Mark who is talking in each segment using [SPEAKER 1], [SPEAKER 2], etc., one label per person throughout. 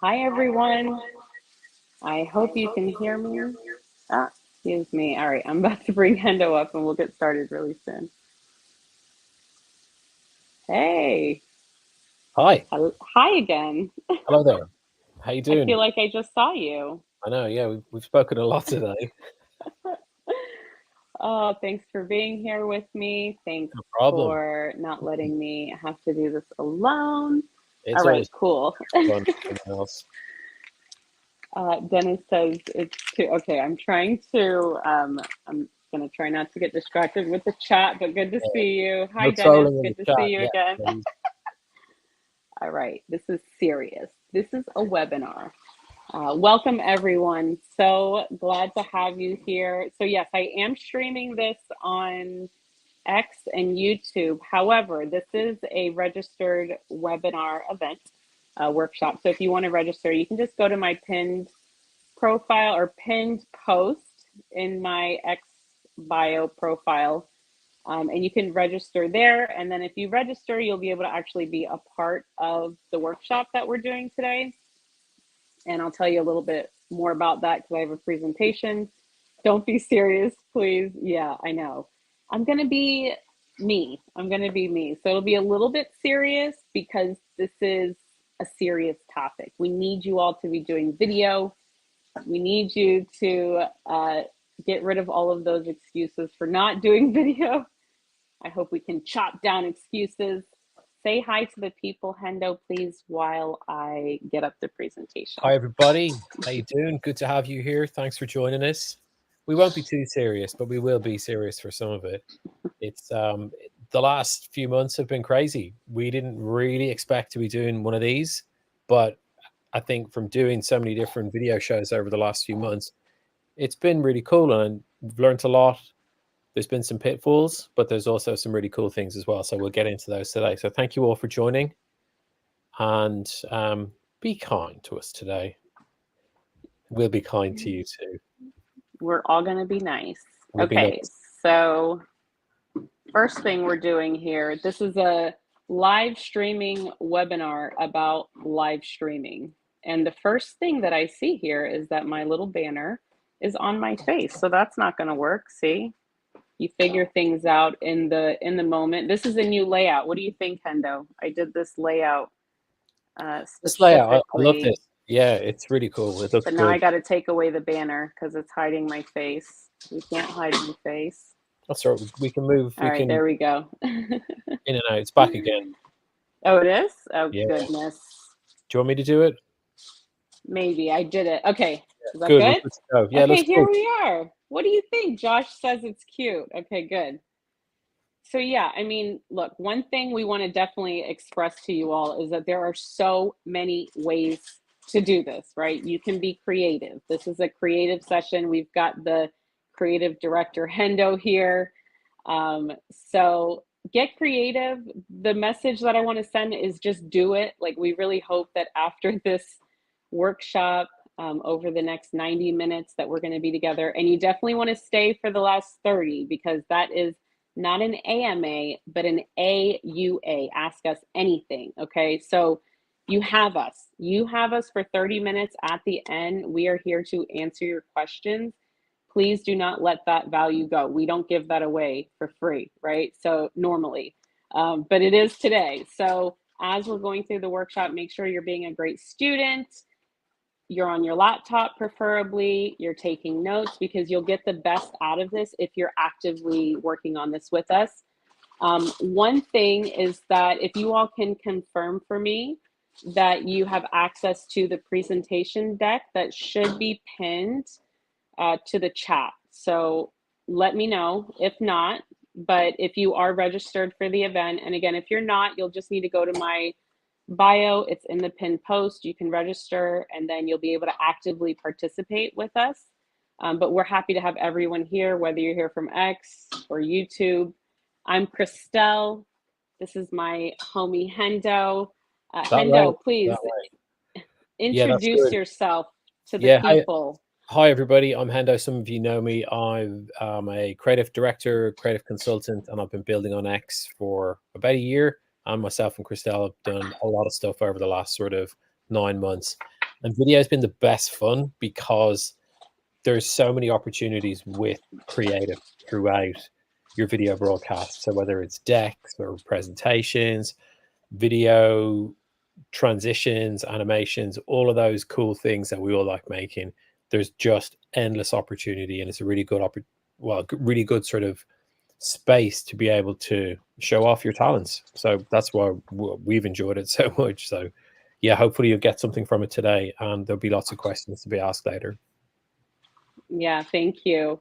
[SPEAKER 1] Hi, everyone. I hope you can hear me. Excuse me. All right, I'm about to bring Hendo up and we'll get started really soon. Hey,
[SPEAKER 2] Hi,
[SPEAKER 1] hi again.
[SPEAKER 2] hello there. How you
[SPEAKER 1] I
[SPEAKER 2] doing?
[SPEAKER 1] feel like I just saw you.
[SPEAKER 2] I know, yeah, we've spoken a lot today.
[SPEAKER 1] Oh, thanks for being here with me. Thanks
[SPEAKER 2] No problem.
[SPEAKER 1] for not letting me have to do this alone. All
[SPEAKER 2] It's
[SPEAKER 1] right,
[SPEAKER 2] always
[SPEAKER 1] cool.
[SPEAKER 2] fun with someone else.
[SPEAKER 1] Dennis says it's too, okay. I'm gonna try not to get distracted with the chat, but good to
[SPEAKER 2] Yeah,
[SPEAKER 1] see you. Hi,
[SPEAKER 2] no
[SPEAKER 1] Dennis.
[SPEAKER 2] trolling in the
[SPEAKER 1] Good to see
[SPEAKER 2] chat
[SPEAKER 1] you
[SPEAKER 2] yet,
[SPEAKER 1] again.
[SPEAKER 2] please.
[SPEAKER 1] All right, this is serious. This is a webinar. Welcome, everyone. So glad to have you here. So, yes, I am streaming this on X and YouTube. However, this is a registered webinar event, workshop. So, if you want to register, you can just go to my pinned profile or pinned post in my X bio profile. And you can register there. And then if you register, you'll be able to actually be a part of the workshop that we're doing today. And I'll tell you a little bit more about that because I have a presentation. Don't be serious, please. Yeah, I know. I'm going to be me. I'm going to be me. So it'll be a little bit serious because this is a serious topic. We need you all to be doing video. We need you to get rid of all of those excuses for not doing video. I hope we can chop down excuses. Say hi to the people, Hendo, please, while I get up the presentation.
[SPEAKER 2] Hi, everybody. How you doing? Good to have you here. Thanks for joining us. We won't be too serious, but we will be serious for some of it. It's the last few months have been crazy. We didn't really expect to be doing one of these, but I think from doing so many different video shows over the last few months, it's been really cool and we've learned a lot. There's been some pitfalls, but there's also some really cool things as well. So we'll get into those today. So thank you all for joining and be kind to us today. We'll be kind to you too.
[SPEAKER 1] We're all going to be nice.
[SPEAKER 2] We'll be
[SPEAKER 1] Okay,
[SPEAKER 2] nice.
[SPEAKER 1] so first thing we're doing here, this is a live streaming webinar about live streaming. And the first thing that I see here is that my little banner is on my face. So that's not going to work. See? You figure things out in the moment. This is a new layout. What do you think, Hendo? I did this layout
[SPEAKER 2] This layout, I love
[SPEAKER 1] specifically,
[SPEAKER 2] this. Yeah, it's really cool. It looks
[SPEAKER 1] but now I
[SPEAKER 2] good.
[SPEAKER 1] got to take away the banner because it's hiding my face. You can't hide my face.
[SPEAKER 2] That's right. We can move.
[SPEAKER 1] All
[SPEAKER 2] We
[SPEAKER 1] right,
[SPEAKER 2] can
[SPEAKER 1] there we go.
[SPEAKER 2] in and out. It's back again.
[SPEAKER 1] Oh, it is? Oh,
[SPEAKER 2] Yeah. Do
[SPEAKER 1] goodness.
[SPEAKER 2] you want me to do it?
[SPEAKER 1] Maybe I did it. Okay. Is that
[SPEAKER 2] Good. We're
[SPEAKER 1] good?
[SPEAKER 2] good to go. Yeah,
[SPEAKER 1] Okay,
[SPEAKER 2] looks
[SPEAKER 1] here
[SPEAKER 2] cool.
[SPEAKER 1] we are. What do you think? Josh says it's cute. Okay, good. So, yeah, I mean, look, one thing we want to definitely express to you all is that there are so many ways to do this, right? You can be creative. This is a creative session. We've got the creative director, Hendo, here. So get creative. The message that I want to send is just do it. Like, we really hope that after this workshop, over the next 90 minutes that we're going to be together, and you definitely want to stay for the last 30 because that is not an AMA, but an AUA. Ask us anything. Okay. So you have us. You have us for 30 minutes at the end. We are here to answer your questions. Please do not let that value go. We don't give that away for free, right? So normally, but it is today. So as we're going through the workshop, make sure you're being a great student. You're on your laptop, preferably. You're taking notes because you'll get the best out of this if you're actively working on this with us. One thing is that if you all can confirm for me that you have access to the presentation deck that should be pinned to the chat. So let me know if not, but if you are registered for the event, and again, if you're not, you'll just need to go to my bio. It's in the pinned post. You can register and then you'll be able to actively participate with us. But we're happy to have everyone here, whether you're here from X or YouTube. I'm Christel. This is my homie Hendo.
[SPEAKER 2] That way.
[SPEAKER 1] Hendo, please
[SPEAKER 2] That way. Yeah, that's
[SPEAKER 1] introduce
[SPEAKER 2] good.
[SPEAKER 1] yourself to the
[SPEAKER 2] Yeah. Hi.
[SPEAKER 1] people.
[SPEAKER 2] Hi, everybody. I'm Hendo. Some of you know me. I'm a creative director, creative consultant, and I've been building on X for about a year. And myself and Christelle have done a lot of stuff over the last sort of 9 months. And video has been the best fun because there's so many opportunities with creative throughout your video broadcast. So whether it's decks or presentations, video transitions, animations, all of those cool things that we all like making, there's just endless opportunity, and it's a really good really good sort of space to be able to show off your talents. So that's why we've enjoyed it so much. So yeah, hopefully you'll get something from it today, and there'll be lots of questions to be asked later.
[SPEAKER 1] Yeah, thank you.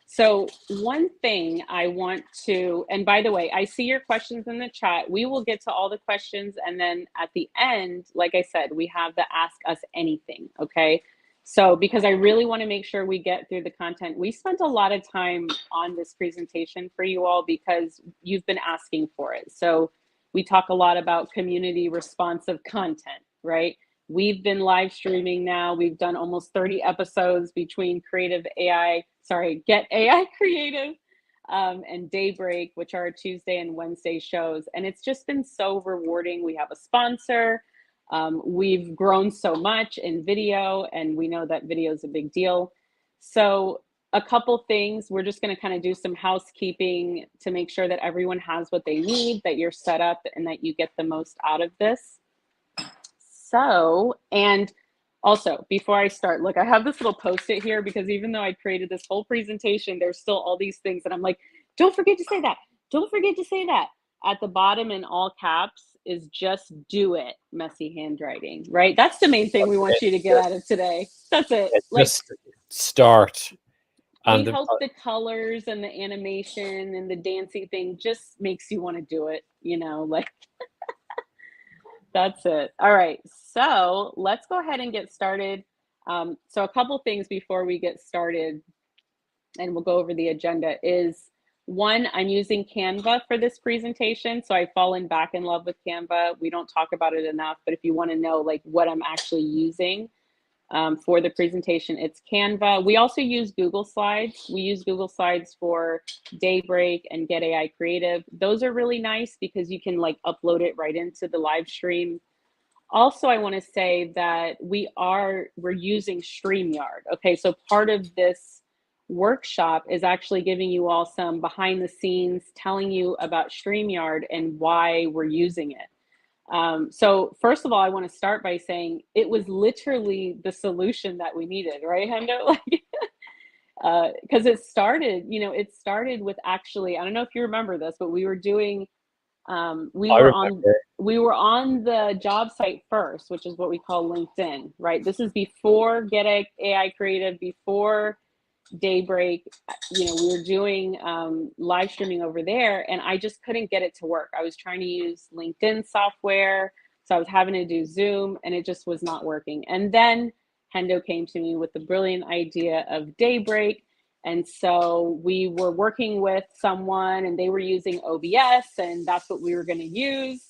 [SPEAKER 1] So one thing I want to, and by the way, I see your questions in the chat. We will get to all the questions. And then at the end, like I said, we have the Ask Us Anything, okay? So because I really want to make sure we get through the content, we spent a lot of time on this presentation for you all because you've been asking for it. So we talk a lot about community responsive content, right? We've been live streaming now. We've done almost 30 episodes between Get AI Creative and Daybreak, which are Tuesday and Wednesday shows. And it's just been so rewarding. We have a sponsor. We've grown so much in video, and we know that video is a big deal. So a couple things, we're just going to kind of do some housekeeping to make sure that everyone has what they need, that you're set up, and that you get the most out of this. So, and also before I start, look, I have this little post-it here because even though I created this whole presentation, there's still all these things that I'm like, don't forget to say that. Don't forget to say that. At the bottom in all caps is just do it, messy handwriting, right? That's the main thing we want you to get out of today. That's it. Like,
[SPEAKER 2] just start.
[SPEAKER 1] We hope the colors and the animation and the dancing thing just makes you want to do it, you know, like that's it. All right, so let's go ahead and get started. So a couple things before we get started, and we'll go over the agenda, is one, I'm using Canva for this presentation. So I've fallen back in love with Canva. We don't talk about it enough, but if you want to know like what I'm actually using for the presentation, it's Canva. We also use Google Slides. We use Google Slides for Daybreak and Get AI Creative. Those are really nice because you can like upload it right into the live stream. Also, I want to say that we're using StreamYard. Okay, so part of this workshop is actually giving you all some behind the scenes, telling you about StreamYard and why we're using it. So first of all, I want to start by saying it was literally the solution that we needed, right, Hendo? Like, because it started with actually, I don't know if you remember this, but we were doing, we were on the job site first, which is what we call LinkedIn, right? This is before Get AI Creative, before Daybreak. We were doing live streaming over there, and I just couldn't get it to work. I was trying to use LinkedIn software, so I was having to do Zoom, and it just was not working. And then Hendo came to me with the brilliant idea of Daybreak, and so we were working with someone, and they were using OBS, and that's what we were going to use.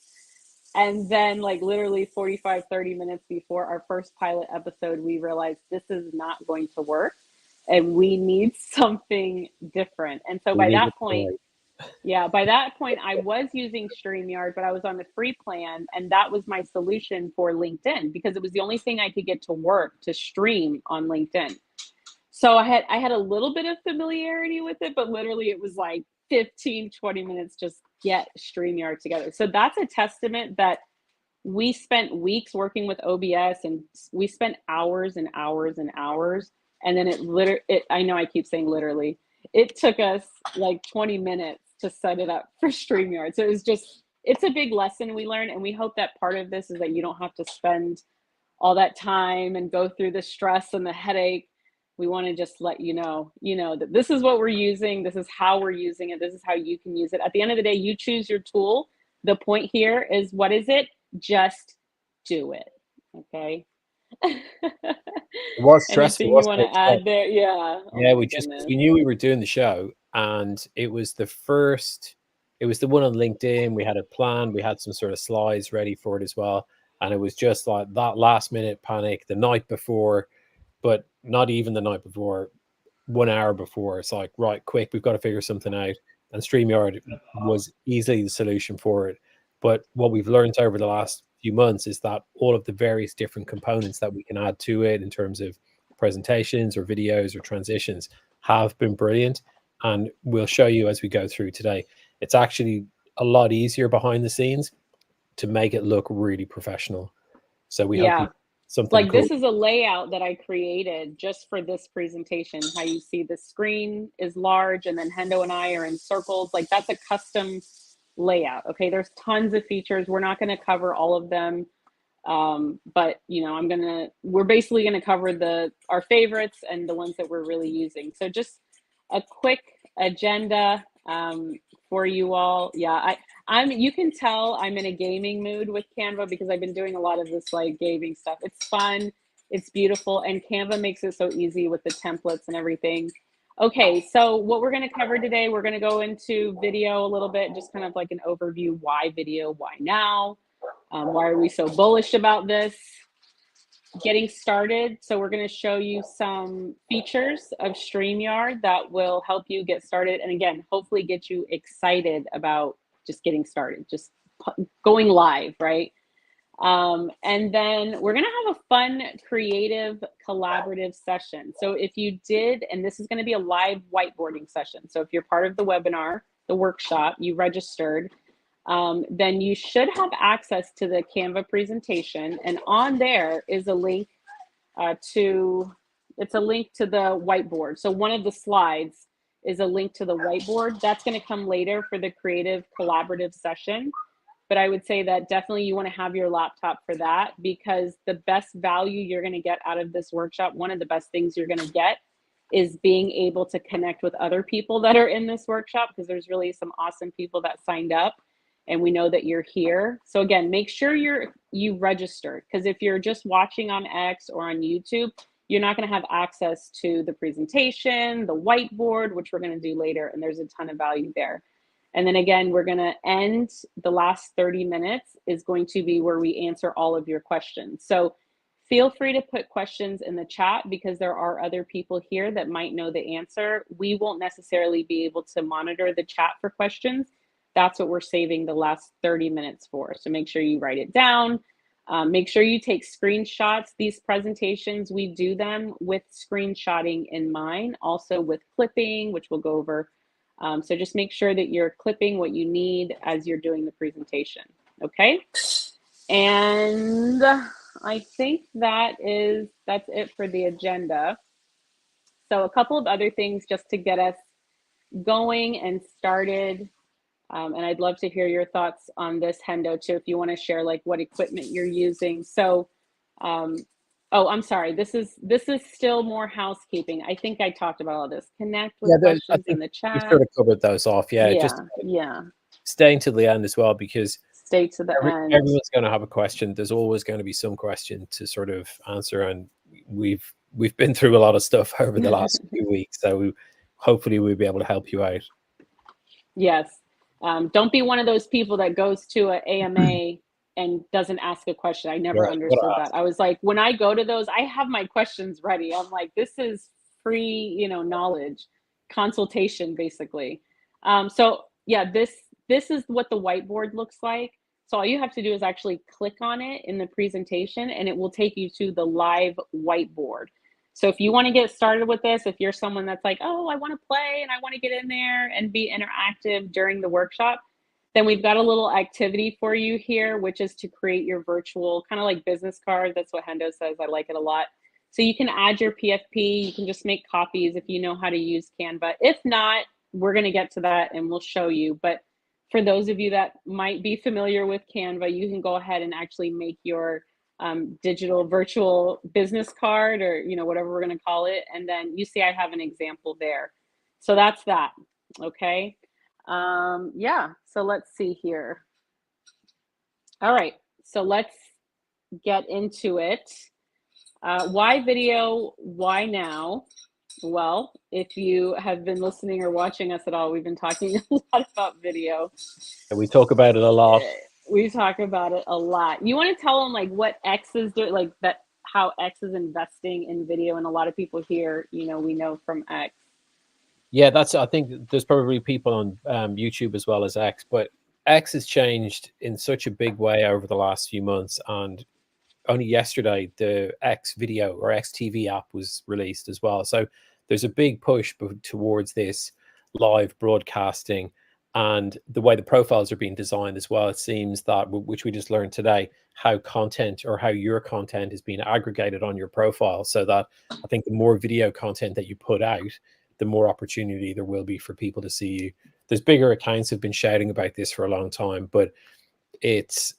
[SPEAKER 1] And then like literally 45-30 minutes before our first pilot episode, we realized this is not going to work and we need something different. And so by that point, I was using StreamYard, but I was on the free plan, and that was my solution for LinkedIn because it was the only thing I could get to work to stream on LinkedIn. So I had a little bit of familiarity with it, but literally it was like 15-20 minutes just get StreamYard together. So that's a testament that we spent weeks working with OBS, and we spent hours and hours and hours. And then I know I keep saying literally, it took us like 20 minutes to set it up for StreamYard. So it's a big lesson we learned. And we hope that part of this is that you don't have to spend all that time and go through the stress and the headache. We want to just let you know that this is what we're using. This is how we're using it. This is how you can use it. At the end of the day, you choose your tool. The point here is, what is it? Just do it. Okay.
[SPEAKER 2] It was stressful.
[SPEAKER 1] Anything you want to add there? Yeah.
[SPEAKER 2] Yeah, we knew we were doing the show, and it was the one on LinkedIn. We had it planned. We had some sort of slides ready for it as well. And it was just like that last minute panic the night before, but not even the night before, 1 hour before. It's like, right, quick, we've got to figure something out. And StreamYard was easily the solution for it. But what we've learned over the last few months is that all of the various different components that we can add to it in terms of presentations or videos or transitions have been brilliant. And we'll show you as we go through today. It's actually a lot easier behind the scenes to make it look really professional. So we hope you something
[SPEAKER 1] like
[SPEAKER 2] cool.
[SPEAKER 1] This is a layout that I created just for this presentation. How you see the screen is large and then Hendo and I are in circles. Like that's a custom layout. Okay, there's tons of features. We're not going to cover all of them. But you know, we're basically going to cover our favorites and the ones that we're really using. So just a quick agenda for you all. Yeah, you can tell I'm in a gaming mood with Canva because I've been doing a lot of this like gaming stuff. It's fun, it's beautiful, and Canva makes it so easy with the templates and everything. Okay, so what we're going to cover today, we're going to go into video a little bit, just kind of like an overview. Why video? Why now? Why are we so bullish about this? Getting started. So we're going to show you some features of StreamYard that will help you get started. And again, hopefully get you excited about just getting started, just going live, right? And then we're going to have a fun, creative, collaborative session. So if you did, and this is going to be a live whiteboarding session. So if you're part of the webinar, the workshop, you registered, then you should have access to the Canva presentation. And on there is a link it's a link to the whiteboard. So one of the slides is a link to the whiteboard. That's going to come later for the creative collaborative session. But I would say that definitely you want to have your laptop for that, because the best value you're going to get out of this workshop, one of the best things you're going to get is being able to connect with other people that are in this workshop, because there's really some awesome people that signed up and we know that you're here. So again, make sure you registered, because if you're just watching on X or on YouTube, you're not going to have access to the presentation, the whiteboard, which we're going to do later, and there's a ton of value there. And then again, we're going to end the last 30 minutes is going to be where we answer all of your questions. So feel free to put questions in the chat, because there are other people here that might know the answer. We won't necessarily be able to monitor the chat for questions. That's what we're saving the last 30 minutes for. So make sure you write it down. Make sure you take screenshots. These presentations, we do them with screenshotting in mind, also with clipping, which we'll go over. So just make sure that you're clipping what you need as you're doing the presentation, okay? And I think that's it for the agenda. So a couple of other things just to get us going and started. And I'd love to hear your thoughts on this, Hendo, too, if you want to share like what equipment you're using. So, oh, I'm sorry. This is still more housekeeping. I think I talked about all this. Connect with questions in the chat.
[SPEAKER 2] We sort of covered those off. Yeah, just staying to the end as well, because
[SPEAKER 1] stay to the end.
[SPEAKER 2] Everyone's going to have a question. There's always going to be some question to sort of answer, and we've been through a lot of stuff over the last few weeks, so hopefully we'll be able to help you out.
[SPEAKER 1] Yes. Don't be one of those people that goes to an AMA and doesn't ask a question. I never understood that. I was like, when I go to those, I have my questions ready. I'm like, this is free, knowledge, consultation, basically. So yeah, this is what the whiteboard looks like. So all you have to do is actually click on it in the presentation, and it will take you to the live whiteboard. So if you want to get started with this, if you're someone that's like, oh, I want to play and I want to get in there and be interactive during the workshop, then we've got a little activity for you here, which is to create your virtual kind of like business card. That's what Hendo says. I like it a lot. So you can add your PFP. You can just make copies if you know how to use Canva. If not, we're going to get to that and we'll show you. But for those of you that might be familiar with Canva, you can go ahead and actually make your digital virtual business card, or whatever we're going to call it, and then you see I have an example there. So that's that. Okay. Yeah, so let's see here. All right, so let's get into it. Why video? Why now? Well, if you have been listening or watching us at all, we've been talking a lot about video.
[SPEAKER 2] And we talk about it a lot.
[SPEAKER 1] We talk about it a lot. You want to tell them like what X is doing, like that, how X is investing in video, and a lot of people here, we know from X.
[SPEAKER 2] Yeah, I think there's probably people on YouTube as well as X, but X has changed in such a big way over the last few months, and only yesterday the X video or X TV app was released as well. So there's a big push towards this live broadcasting, and the way the profiles are being designed as well. It seems that, which we just learned today, how content or how your content is being aggregated on your profile, so that I think the more video content that you put out, the more opportunity there will be for people to see you. There's bigger accounts have been shouting about this for a long time, but it's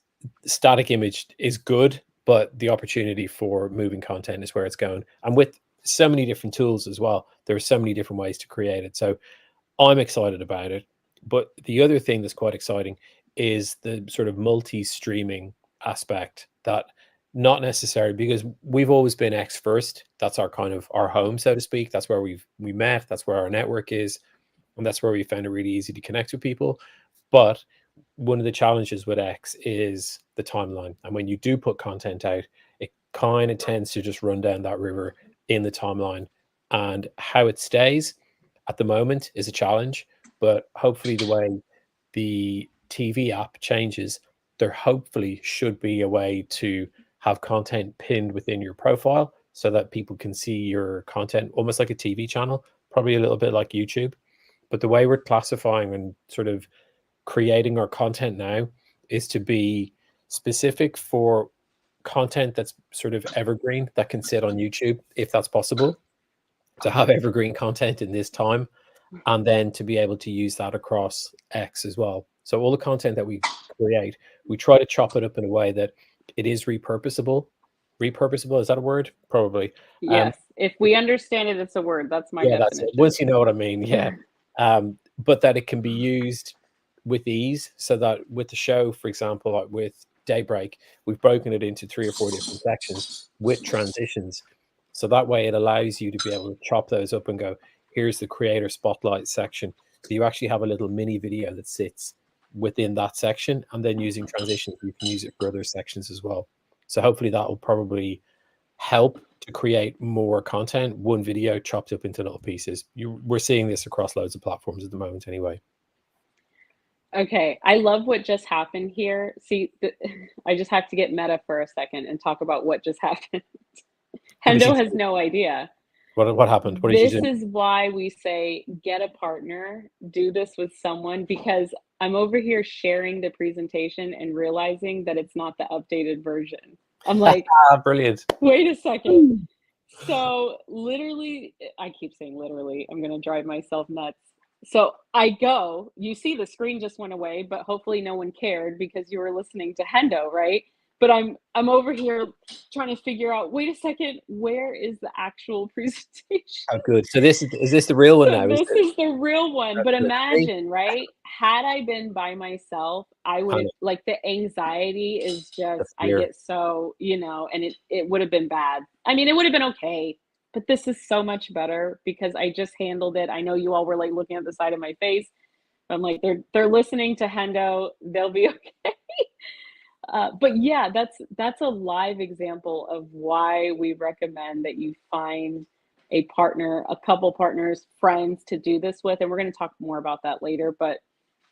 [SPEAKER 2] static image is good, but the opportunity for moving content is where it's going. And with so many different tools as well, there are so many different ways to create it. So I'm excited about it. But the other thing that's quite exciting is the sort of multi-streaming aspect, that not necessary, because we've always been X first. That's our kind of our home, so to speak. That's where we met. That's where our network is, and that's where we found it really easy to connect with people. But one of the challenges with X is the timeline. And when you do put content out, it kind of tends to just run down that river in the timeline. And how it stays at the moment is a challenge. But hopefully, the way the TV app changes, there hopefully should be a way to have content pinned within your profile so that people can see your content almost like a TV channel, probably a little bit like YouTube. But the way we're classifying and sort of creating our content now is to be specific for content that's sort of evergreen, that can sit on YouTube if that's possible, to have evergreen content in this time, and then to be able to use that across X as well. So all the content that we create, we try to chop it up in a way that it is repurposable. Repurposable, is that a word? Probably.
[SPEAKER 1] Yes, if we understand it, it's a word. That's my
[SPEAKER 2] Yeah, that's it.
[SPEAKER 1] definition.
[SPEAKER 2] Once you know what I mean, yeah. But that it can be used with ease, so that with the show, for example, like with Daybreak, we've broken it into 3 or 4 different sections with transitions. So that way it allows you to be able to chop those up and go, here's the creator spotlight section. So you actually have a little mini video that sits within that section, and then using transitions, you can use it for other sections as well. So hopefully that will probably help to create more content, one video chopped up into little pieces. We're seeing this across loads of platforms at the moment anyway.
[SPEAKER 1] Okay, I love what just happened here. See, I just have to get meta for a second and talk about what just happened.
[SPEAKER 2] What did you
[SPEAKER 1] Hendo has
[SPEAKER 2] do?
[SPEAKER 1] no idea.
[SPEAKER 2] What happened? What did you
[SPEAKER 1] This
[SPEAKER 2] do?
[SPEAKER 1] is why we say get a partner, do this with someone, because I'm over here sharing the presentation and realizing that it's not the updated version. I'm like,
[SPEAKER 2] Brilliant.
[SPEAKER 1] wait a second. So literally, I keep saying literally, I'm gonna drive myself nuts. So I go, you see the screen just went away, but hopefully no one cared because you were listening to Hendo, right? But I'm over here trying to figure out, wait a second, where is the actual presentation?
[SPEAKER 2] Oh, good. So is this the real one
[SPEAKER 1] So
[SPEAKER 2] now? Is
[SPEAKER 1] this
[SPEAKER 2] it?
[SPEAKER 1] is the real one.
[SPEAKER 2] That's
[SPEAKER 1] But
[SPEAKER 2] good. See?
[SPEAKER 1] imagine, right? Had I been by myself, I would have,
[SPEAKER 2] Panic,
[SPEAKER 1] like, the anxiety is
[SPEAKER 2] the
[SPEAKER 1] just, I
[SPEAKER 2] fear.
[SPEAKER 1] get so, and it would have been bad. I mean, it would have been okay, but this is so much better because I just handled it. I know you all were like looking at the side of my face. I'm like, they're listening to Hendo, they'll be okay. But yeah, that's a live example of why we recommend that you find a partner, a couple partners, friends to do this with, and we're going to talk more about that later. But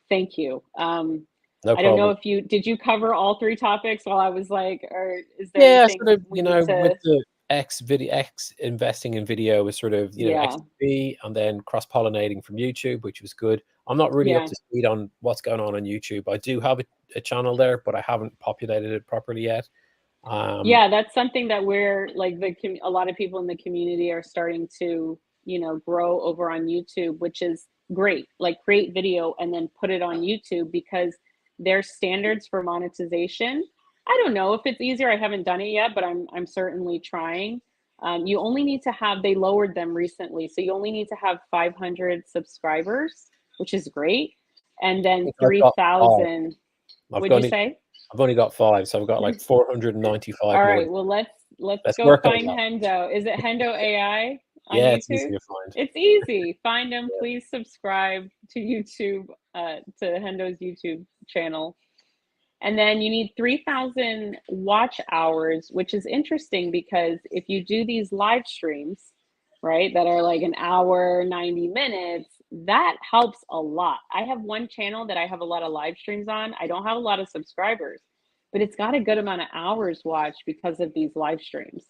[SPEAKER 1] thank you.
[SPEAKER 2] No
[SPEAKER 1] I don't know
[SPEAKER 2] problem.
[SPEAKER 1] if you did you cover all three topics while I was like, or is there
[SPEAKER 2] Yeah,
[SPEAKER 1] anything
[SPEAKER 2] sort of,
[SPEAKER 1] we need
[SPEAKER 2] with
[SPEAKER 1] to?
[SPEAKER 2] the X investing in video was sort of,
[SPEAKER 1] Yeah,
[SPEAKER 2] XTV, and then cross-pollinating from YouTube, which was good. I'm not really up
[SPEAKER 1] yeah.
[SPEAKER 2] to speed on what's going on YouTube. I do have a channel there, but I haven't populated it properly yet. Um,
[SPEAKER 1] Yeah, that's something that we're like a lot of people in the community are starting to, grow over on YouTube, which is great. Like create video and then put it on YouTube because their standards for monetization. I don't know if it's easier. I haven't done it yet, but I'm certainly trying. You only need to have they lowered them recently, so you only need to have 500 subscribers, which is great, and
[SPEAKER 2] I
[SPEAKER 1] then
[SPEAKER 2] think I've got five.
[SPEAKER 1] 3,000.
[SPEAKER 2] I've
[SPEAKER 1] Would you
[SPEAKER 2] got
[SPEAKER 1] say?
[SPEAKER 2] I've only got five, so I've got like 495
[SPEAKER 1] All
[SPEAKER 2] more.
[SPEAKER 1] right, well let's
[SPEAKER 2] Let's
[SPEAKER 1] go
[SPEAKER 2] work on
[SPEAKER 1] find
[SPEAKER 2] that.
[SPEAKER 1] Hendo. Is it Hendo AI on
[SPEAKER 2] Yeah, it's easy
[SPEAKER 1] YouTube?
[SPEAKER 2] to find.
[SPEAKER 1] It's easy. Find him.
[SPEAKER 2] Yeah.
[SPEAKER 1] Please subscribe to YouTube, to Hendo's YouTube channel. And then you need 3,000 watch hours, which is interesting because if you do these live streams, right? That are like an hour, 90 minutes. That helps a lot. I have one channel that I have a lot of live streams on. I don't have a lot of subscribers, but it's got a good amount of hours watched because of these live streams.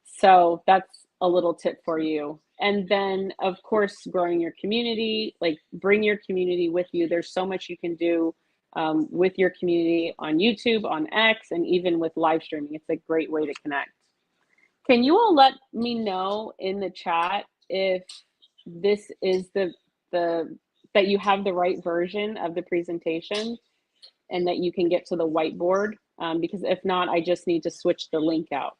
[SPEAKER 1] So that's a little tip for you. And then, of course, growing your community, like bring your community with you. There's so much you can do with your community on YouTube, on X, and even with live streaming. It's a great way to connect. Can you all let me know in the chat if this is the that you have the right version of the presentation and that you can get to the whiteboard? Because if not, I just need to switch the link out.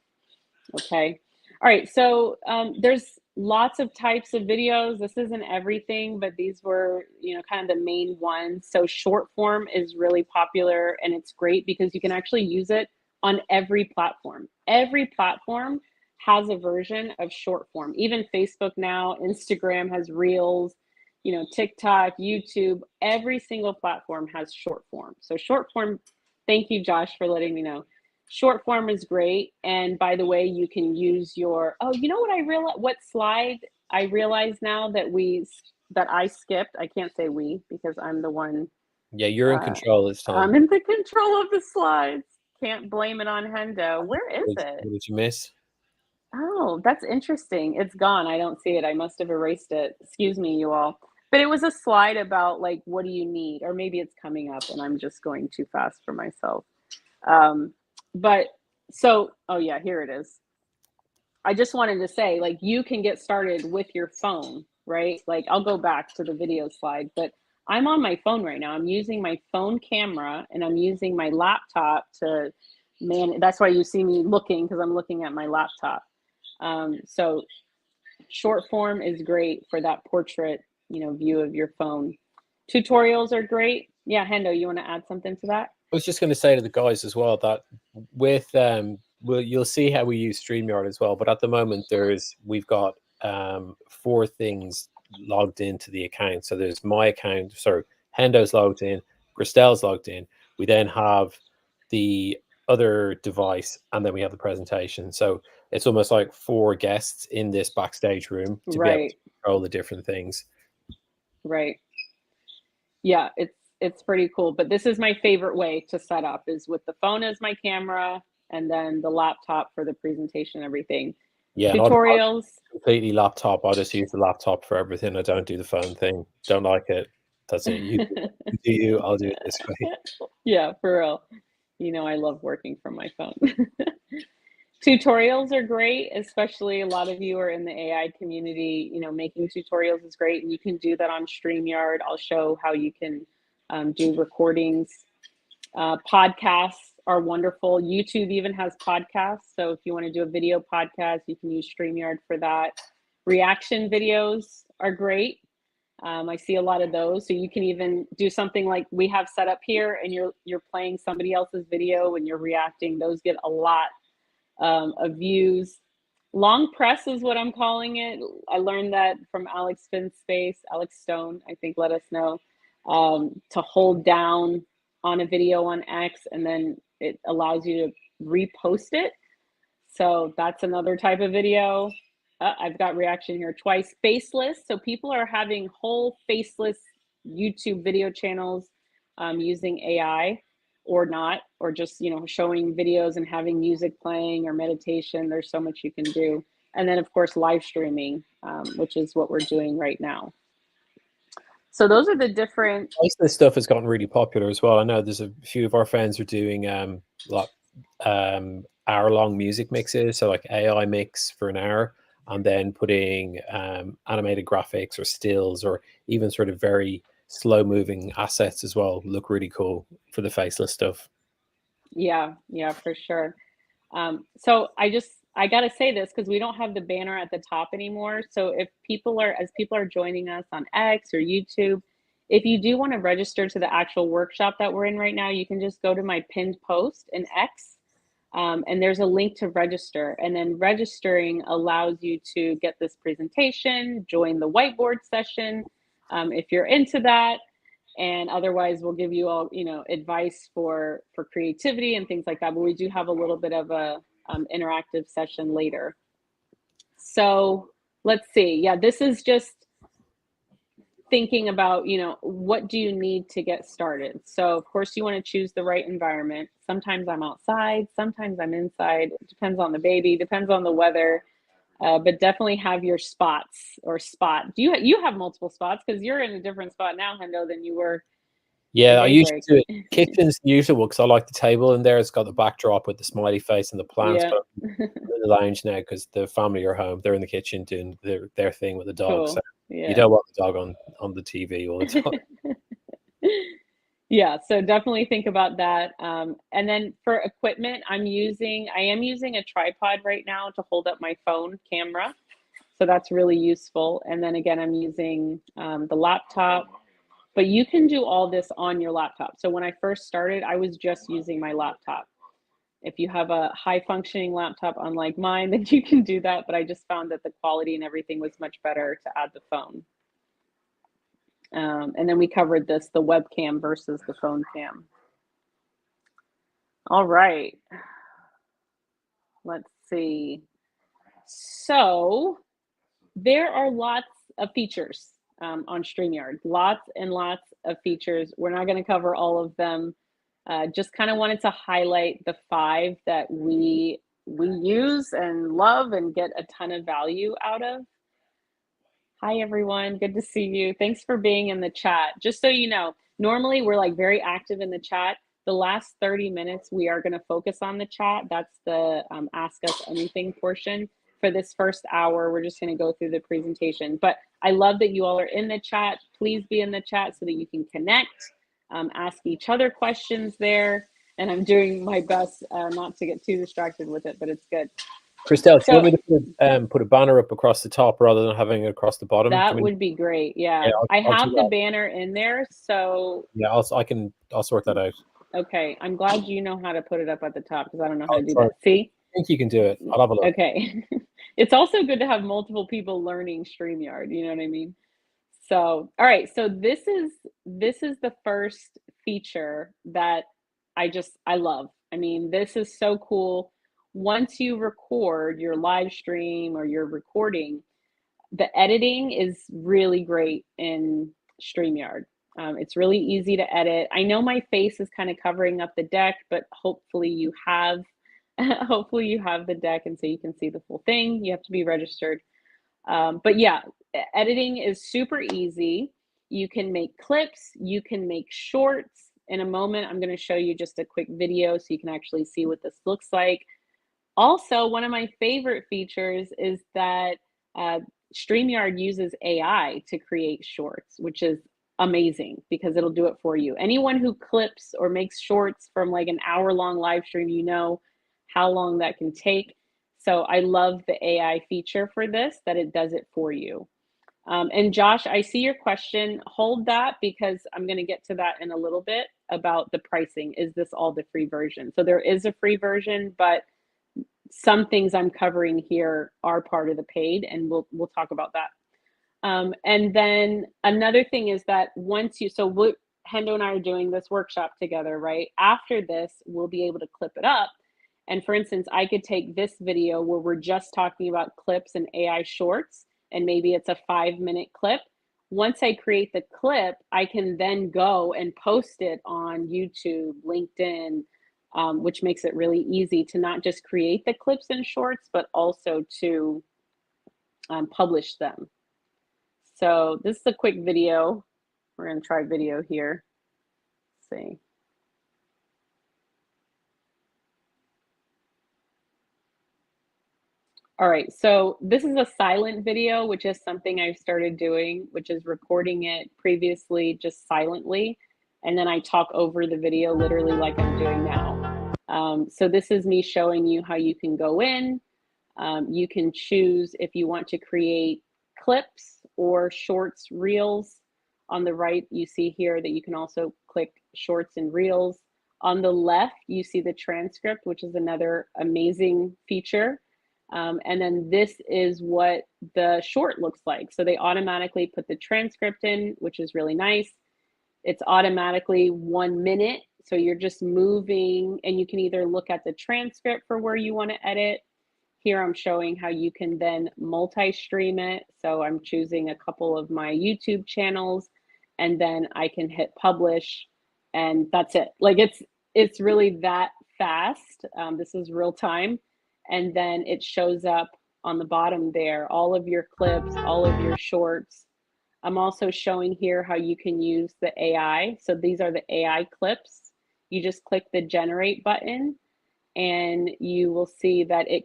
[SPEAKER 1] Okay. All right. So there's lots of types of videos. This isn't everything, but these were, kind of the main ones. So short form is really popular, and it's great because you can actually use it on every platform. Every platform has a version of short form. Even Facebook now, Instagram has Reels, TikTok, YouTube, every single platform has short form. So short form, thank you, Josh, for letting me know. Short form is great. And by the way, you can use your, what slide I realize now that I skipped. I can't say we because I'm the one.
[SPEAKER 2] Yeah, you're in control this time.
[SPEAKER 1] I'm in the control of the slides. Can't blame it on Hendo. Where is it?
[SPEAKER 2] What did you miss?
[SPEAKER 1] Oh, that's interesting. It's gone. I don't see it. I must have erased it. Excuse me, you all. But it was a slide about like, what do you need? Or maybe it's coming up and I'm just going too fast for myself. Oh yeah, here it is. I just wanted to say, like, you can get started with your phone, right? Like, I'll go back to the video slide, but I'm on my phone right now. I'm using my phone camera and I'm using my laptop to that's why you see me looking, because I'm looking at my laptop. So short form is great for that portrait, view of your phone. Tutorials are great. Yeah, Hendo, you want to add something to that?
[SPEAKER 2] I was just going to say to the guys as well that with you'll see how we use StreamYard as well. But at the moment, we've got 4 things logged into the account. So there's my account. Sorry, Hendo's logged in, Christel's logged in. We then have the other device, and then we have the presentation. So it's almost like 4 guests in this backstage room to be able to control the different things.
[SPEAKER 1] Right. Yeah, it's pretty cool. But this is my favorite way to set up, is with the phone as my camera and then the laptop for the presentation and everything.
[SPEAKER 2] Yeah,
[SPEAKER 1] tutorials.
[SPEAKER 2] Completely laptop. I just use the laptop for everything. I don't do the phone thing. Don't like it. That's it. You do you, I'll do it this way.
[SPEAKER 1] Yeah, for real. I love working from my phone. Tutorials are great, especially a lot of you are in the AI community. Making tutorials is great, and you can do that on StreamYard. I'll show how you can do recordings. Podcasts are wonderful. YouTube even has podcasts. So if you want to do a video podcast, you can use StreamYard for that. Reaction videos are great. I see a lot of those. So you can even do something like we have set up here, and you're playing somebody else's video and you're reacting. Those get a lot of views. Long press is what I'm calling it. I learned that from Alex Stone, I think, let us know, to hold down on a video on X, and then it allows you to repost it. So that's another type of video. I've got reaction here twice. Faceless. So people are having whole faceless YouTube video channels using AI or not, or just, showing videos and having music playing or meditation. There's so much you can do. And then, of course, live streaming, which is what we're doing right now. So those are the different.
[SPEAKER 2] This stuff has gotten really popular as well. I know there's a few of our friends are doing hour-long music mixes, so like AI mix for an hour, and then putting animated graphics or stills or even sort of very slow-moving assets as well. Look really cool for the faceless stuff.
[SPEAKER 1] Yeah, for sure. So I got to say this because we don't have the banner at the top anymore. So as people are joining us on X or YouTube, if you do want to register to the actual workshop that we're in right now, you can just go to my pinned post in X, and there's a link to register. And then registering allows you to get this presentation, join the whiteboard session if you're into that. And otherwise, we'll give you all, advice for creativity and things like that. But we do have a little bit of a interactive session later. So let's see. Yeah, this is just thinking about, what do you need to get started? So, of course, you want to choose the right environment. Sometimes I'm outside, sometimes I'm inside. It depends on the baby, depends on the weather. But definitely have your spots or spot. Do you have multiple spots? Because you're in a different spot now, Hendo, than you were at
[SPEAKER 2] Yeah, I usually
[SPEAKER 1] daybreak.
[SPEAKER 2] do it. Kitchen's the usual because I like the table in there. It's got the backdrop with the smiley face and the plants.
[SPEAKER 1] Yeah.
[SPEAKER 2] But I'm in the lounge now because the family are home. They're in the kitchen doing their thing with the dog. So
[SPEAKER 1] Cool.
[SPEAKER 2] you
[SPEAKER 1] Yeah.
[SPEAKER 2] don't want the dog on the TV all the time.
[SPEAKER 1] Yeah, so definitely think about that. And then for equipment, I am using a tripod right now to hold up my phone camera. So that's really useful. And then again, I'm using the laptop, but you can do all this on your laptop. So when I first started, I was just using my laptop. If you have a high functioning laptop, unlike mine, then you can do that. But I just found that the quality and everything was much better to add the phone. And then we covered the webcam versus the phone cam. All right, let's see. So there are lots of features on StreamYard, lots and lots of features. We're not going to cover all of them. Just kind of wanted to highlight the 5 that we use and love and get a ton of value out of. Hi, everyone. Good to see you. Thanks for being in the chat. Just so you know, normally we're like very active in the chat. The last 30 minutes, we are going to focus on the chat. That's the Ask Us Anything portion. For this first hour, we're just going to go through the presentation. But I love that you all are in the chat. Please be in the chat so that you can connect, ask each other questions there. And I'm doing my best not to get too distracted with it, but it's good.
[SPEAKER 2] Christel, do you want me to put a banner up across the top rather than having it across the bottom?
[SPEAKER 1] That would be great. Yeah, I
[SPEAKER 2] I'll
[SPEAKER 1] have
[SPEAKER 2] do
[SPEAKER 1] the
[SPEAKER 2] that.
[SPEAKER 1] banner in there, so
[SPEAKER 2] Yeah, I'll sort that out.
[SPEAKER 1] okay. I'm glad you know how to put it up at the top because I don't know how
[SPEAKER 2] I'll
[SPEAKER 1] to do
[SPEAKER 2] try.
[SPEAKER 1] that. See?
[SPEAKER 2] I think you can do it. I'll have a look.
[SPEAKER 1] Okay. It's also good to have multiple people learning StreamYard. You know what I mean? So, all right. So this is the first feature that I love. I mean, this is so cool. Once you record your live stream or your recording, the editing is really great in StreamYard. It's really easy to edit. I know my face is kind of covering up the deck, but hopefully you have hopefully you have the deck and so you can see the full thing. You have to be registered. But yeah, editing is super easy. You can make clips, you can make shorts. In a moment, I'm going to show you just a quick video so you can actually see what this looks like. Also, one of my favorite features is that StreamYard uses AI to create shorts, which is amazing because it'll do it for you. Anyone who clips or makes shorts from like an hour-long live stream, you know how long that can take. So I love the AI feature for this, that it does it for you. And Josh, I see your question. Hold that because I'm going to get to that in a little bit about the pricing. Is this all the free version? So there is a free version, but some things I'm covering here are part of the paid, and we'll talk about that. And then another thing is that Hendo and I are doing this workshop together, right? After this, we'll be able to clip it up. And for instance, I could take this video where we're just talking about clips and AI shorts, and maybe it's a 5-minute clip. Once I create the clip, I can then go and post it on YouTube, LinkedIn, which makes it really easy to not just create the clips and shorts, but also to publish them. So this is a quick video. We're going to try video here. Let's see. All right, so this is a silent video, which is something I've started doing, which is recording it previously just silently. And then I talk over the video literally like I'm doing now. So this is me showing you how you can go in. You can choose if you want to create clips or shorts, reels. On the right, you see here that you can also click shorts and reels. On the left, you see the transcript, which is another amazing feature. And then this is what the short looks like. So they automatically put the transcript in, which is really nice. It's automatically 1 minute. So you're just moving, and you can either look at the transcript for where you want to edit. here I'm showing how you can then multi-stream it. So I'm choosing a couple of my YouTube channels, and then I can hit publish, and that's it. Like it's really that fast. This is real time. And then it shows up on the bottom there, all of your clips, all of your shorts. I'm also showing here how you can use the AI. So these are the AI clips. You just click the generate button, and you will see that it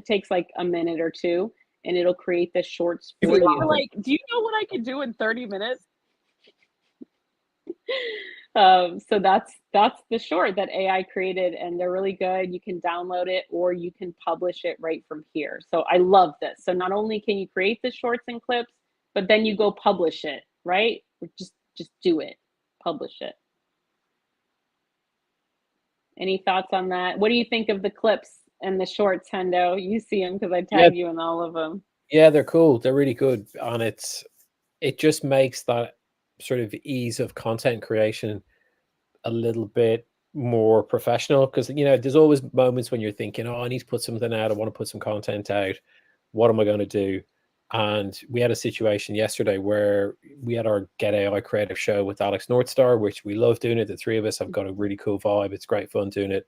[SPEAKER 1] takes like a minute or two, and it'll create the shorts for you.
[SPEAKER 3] Like, do you know what I can do in 30 minutes?
[SPEAKER 1] So that's the short that AI created, and they're really good. You can download it or you can publish it right from here. So I love this. So not only can you create the shorts and clips, but then you go publish it, right? Just do it, publish it. Any thoughts on that? What do you think of the clips and the shorts, Hendo? You see them because I tag you in all of them.
[SPEAKER 2] Yeah, they're cool. They're really good, and it just makes that sort of ease of content creation a little bit more professional, because there's always moments when you're thinking, oh, I need to put something out, I want to put some content out, what am I going to do? And we had a situation yesterday where we had our Get AI creative show with Alex Northstar, which we love doing it. The three of us have got a really cool vibe. It's great fun doing it,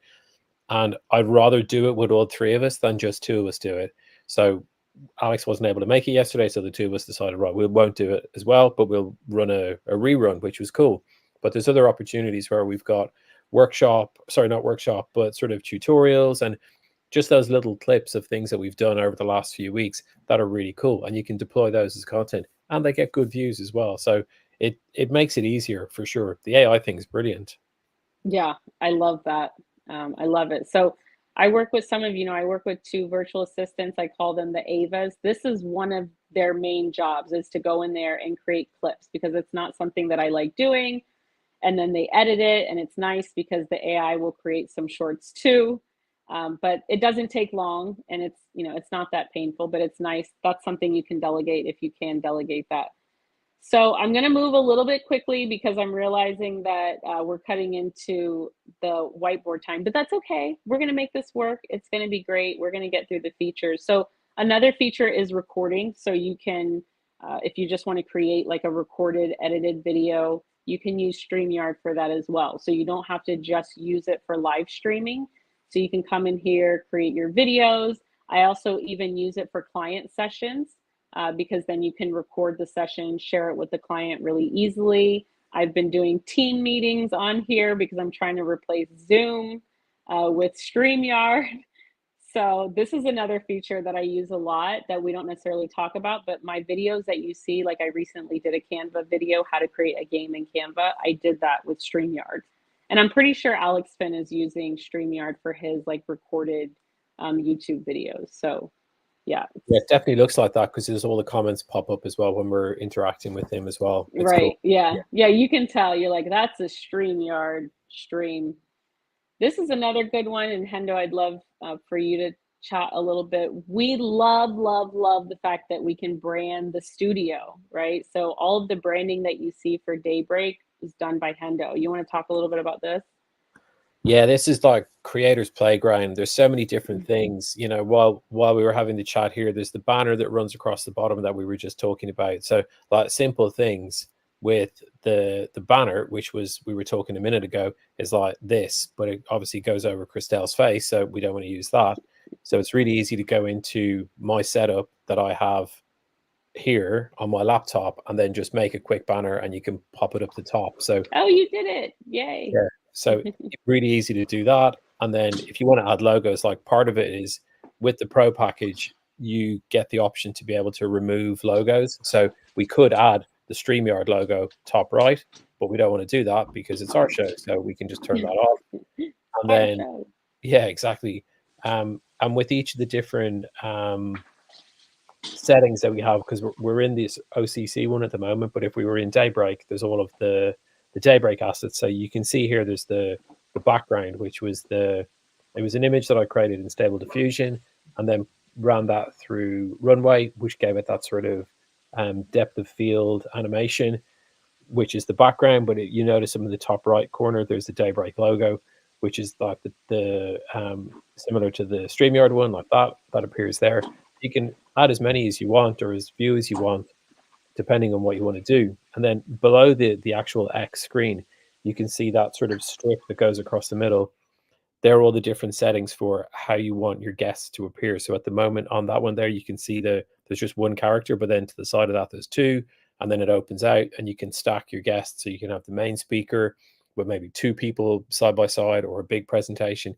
[SPEAKER 2] and I'd rather do it with all three of us than just two of us do it. So Alex wasn't able to make it yesterday, so the two of us decided, right, we won't do it as well, but we'll run a rerun, which was cool. But there's other opportunities where we've got not workshop, but sort of tutorials and just those little clips of things that we've done over the last few weeks that are really cool, and you can deploy those as content, and they get good views as well. So it makes it easier for sure. The AI thing is brilliant.
[SPEAKER 1] Yeah, I love that. I love it. So I work with I work with two virtual assistants. I call them the Avas. This is one of their main jobs, is to go in there and create clips, because it's not something that I like doing. And then they edit it, and it's nice because the AI will create some shorts too. But it doesn't take long, and it's not that painful, but it's nice. That's something you can delegate if you can delegate that. So I'm going to move a little bit quickly because I'm realizing that we're cutting into the whiteboard time, but that's okay. We're going to make this work. It's going to be great. We're going to get through the features. So another feature is recording. So you can, if you just want to create like a recorded, edited video, you can use StreamYard for that as well. So you don't have to just use it for live streaming. So you can come in here, create your videos. I also even use it for client sessions. Because then you can record the session, share it with the client really easily. I've been doing team meetings on here because I'm trying to replace Zoom with StreamYard. So this is another feature that I use a lot that we don't necessarily talk about, but my videos that you see, like I recently did a Canva video, how to create a game in Canva. I did that with StreamYard. And I'm pretty sure Alex Finn is using StreamYard for his like recorded YouTube videos. So yeah,
[SPEAKER 2] it definitely looks like that, because there's all the comments pop up as well when we're interacting with him as well. It's
[SPEAKER 1] right.
[SPEAKER 2] cool.
[SPEAKER 1] Yeah. You can tell. You're like, that's a StreamYard stream. This is another good one. And Hendo, I'd love for you to chat a little bit. We love the fact that we can brand the studio, right? So all of the branding that you see for Daybreak is done by Hendo. You want to talk a little bit about this?
[SPEAKER 2] Yeah, this is like creators playground. There's so many different things. While we were having the chat here, there's the banner that runs across the bottom that we were just talking about. So like simple things with the banner, which we were talking a minute ago, is like this, but it obviously goes over Christel's face, so we don't want to use that. So it's really easy to go into my setup that I have here on my laptop and then just make a quick banner, and you can pop it up the top. So
[SPEAKER 1] oh, you did it. Yay.
[SPEAKER 2] yeah, so it's really easy to do that. And then if you want to add logos, like part of it is with the pro package, you get the option to be able to remove logos. So we could add the StreamYard logo top right, but we don't want to do that because it's our show, so we can just turn that off. And then yeah, exactly. And with each of the different settings that we have, because we're in this OCC one at the moment, but if we were in Daybreak, there's all of the Daybreak assets. So you can see here there's the background, which was it was an image that I created in Stable Diffusion and then ran that through Runway, which gave it that sort of depth of field animation, which is the background. But you notice in the top right corner there's the Daybreak logo. which is like the similar to the StreamYard one, like that appears there. You can add as many as you want or as few as you want, depending on what you want to do. And then below the actual X screen, you can see that sort of strip that goes across the middle. There are all the different settings for how you want your guests to appear. So at the moment on that one there, you can see there's just one character, but then to the side of that there's two, and then it opens out and you can stack your guests. So you can have the main speaker with maybe two people side by side or a big presentation.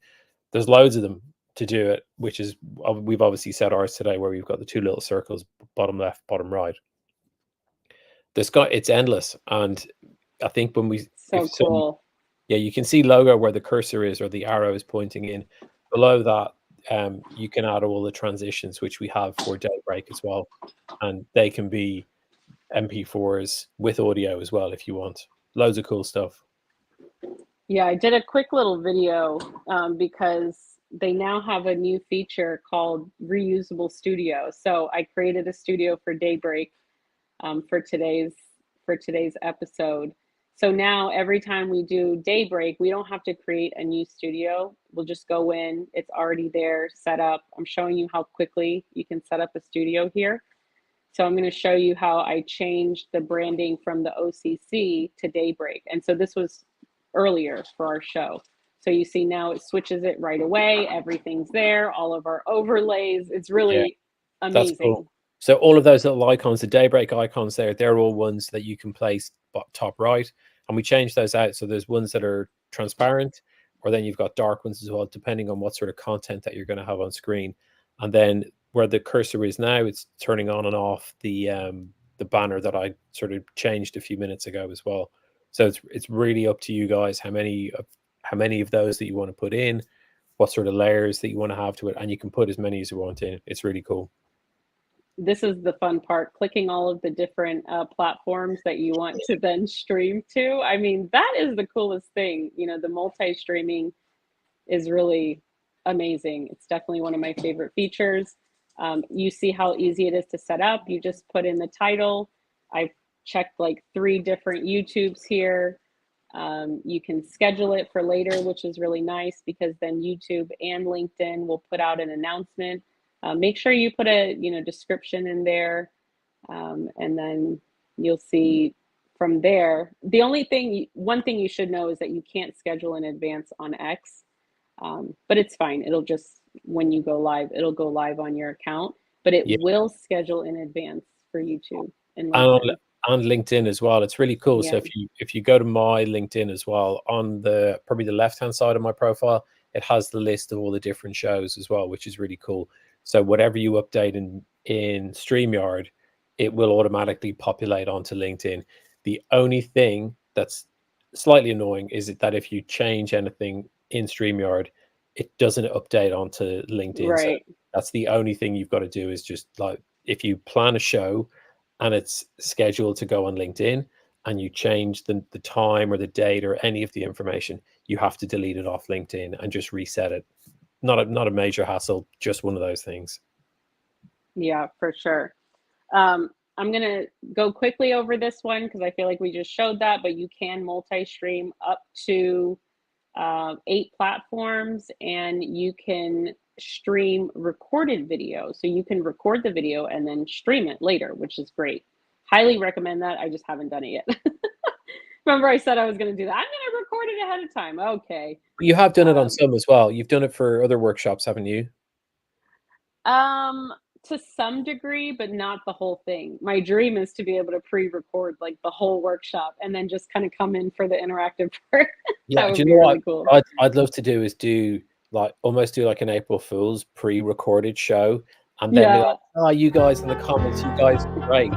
[SPEAKER 2] There's loads of them to do it, which is, we've obviously set ours today where we've got the two little circles, bottom left, bottom right. It's endless. And I think when
[SPEAKER 1] So cool.
[SPEAKER 2] yeah, you can see logo where the cursor is or the arrow is pointing in. Below that, you can add all the transitions, which we have for Daybreak as well. And they can be MP4s with audio as well if you want. Loads of cool stuff.
[SPEAKER 1] Yeah, I did a quick little video because they now have a new feature called Reusable Studio. So I created a studio for Daybreak for today's episode. So now every time we do Daybreak, we don't have to create a new studio. We'll just go in. It's already there, set up. I'm showing you how quickly you can set up a studio here. So I'm going to show you how I changed the branding from the OCC to Daybreak. And so this was earlier for our show. So you see now it switches it right away. Everything's there, all of our overlays. It's really amazing.
[SPEAKER 2] That's cool. So all of those little icons, the Daybreak icons there, they're all ones that you can place top right. And we changed those out. So there's ones that are transparent, or then you've got dark ones as well, depending on what sort of content that you're going to have on screen. And then where the cursor is now, it's turning on and off the banner that I sort of changed a few minutes ago as well. So it's really up to you guys how many of those that you want to put in, what sort of layers that you want to have to it, and you can put as many as you want in. It's really cool.
[SPEAKER 1] This is the fun part, clicking all of the different platforms that you want to then stream to. I mean, that is the coolest thing. You know, the multi-streaming is really amazing. It's definitely one of my favorite features. You see how easy it is to set up. You just put in the title. I've checked like 3 different YouTubes here. You can schedule it for later, which is really nice because then YouTube and LinkedIn will put out an announcement. Make sure you put a description in there, and then you'll see from there. The only thing, one thing you should know is that you can't schedule in advance on X, but it's fine. It'll just, when you go live, it'll go live on your account, but it will schedule in advance for YouTube and LinkedIn.
[SPEAKER 2] And LinkedIn as well. It's really cool.
[SPEAKER 1] Yeah.
[SPEAKER 2] So if you go to my LinkedIn as well, on probably the left hand side of my profile, it has the list of all the different shows as well, which is really cool. So whatever you update in StreamYard, it will automatically populate onto LinkedIn. The only thing that's slightly annoying is that if you change anything in StreamYard, it doesn't update onto LinkedIn.
[SPEAKER 1] Right.
[SPEAKER 2] So that's the only thing you've got to do, is just like, if you plan a show and it's scheduled to go on LinkedIn and you change the time or the date or any of the information, you have to delete it off LinkedIn and just reset it. Not a major hassle, just one of those things.
[SPEAKER 1] Yeah, for sure. I'm going to go quickly over this one because I feel like we just showed that, but you can multi-stream up to 8 platforms, and you can stream recorded video. So you can record the video and then stream it later, which is great. Highly recommend that. I just haven't done it yet. Remember I said I was going to do that. I'm going to record it ahead of time. Okay.
[SPEAKER 2] You have done it on some as well. You've done it for other workshops, haven't you?
[SPEAKER 1] To some degree, but not the whole thing. My dream is to be able to pre-record like the whole workshop and then just kind of come in for the interactive part.
[SPEAKER 2] Yeah,
[SPEAKER 1] That would
[SPEAKER 2] do you
[SPEAKER 1] be
[SPEAKER 2] know
[SPEAKER 1] really
[SPEAKER 2] what
[SPEAKER 1] cool.
[SPEAKER 2] I'd love to do is almost do like an April Fool's pre-recorded show, and then be like, oh, you guys in the comments, you guys are great.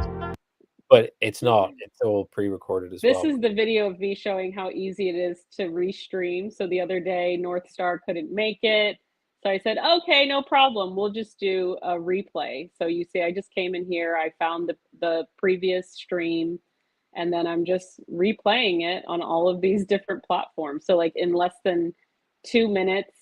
[SPEAKER 2] But it's not. It's all pre-recorded as well.
[SPEAKER 1] This is the video of me showing how easy it is to restream. So the other day, North Star couldn't make it. So I said, okay, no problem. We'll just do a replay. So you see, I just came in here. I found the previous stream, and then I'm just replaying it on all of these different platforms. So like in less than 2 minutes,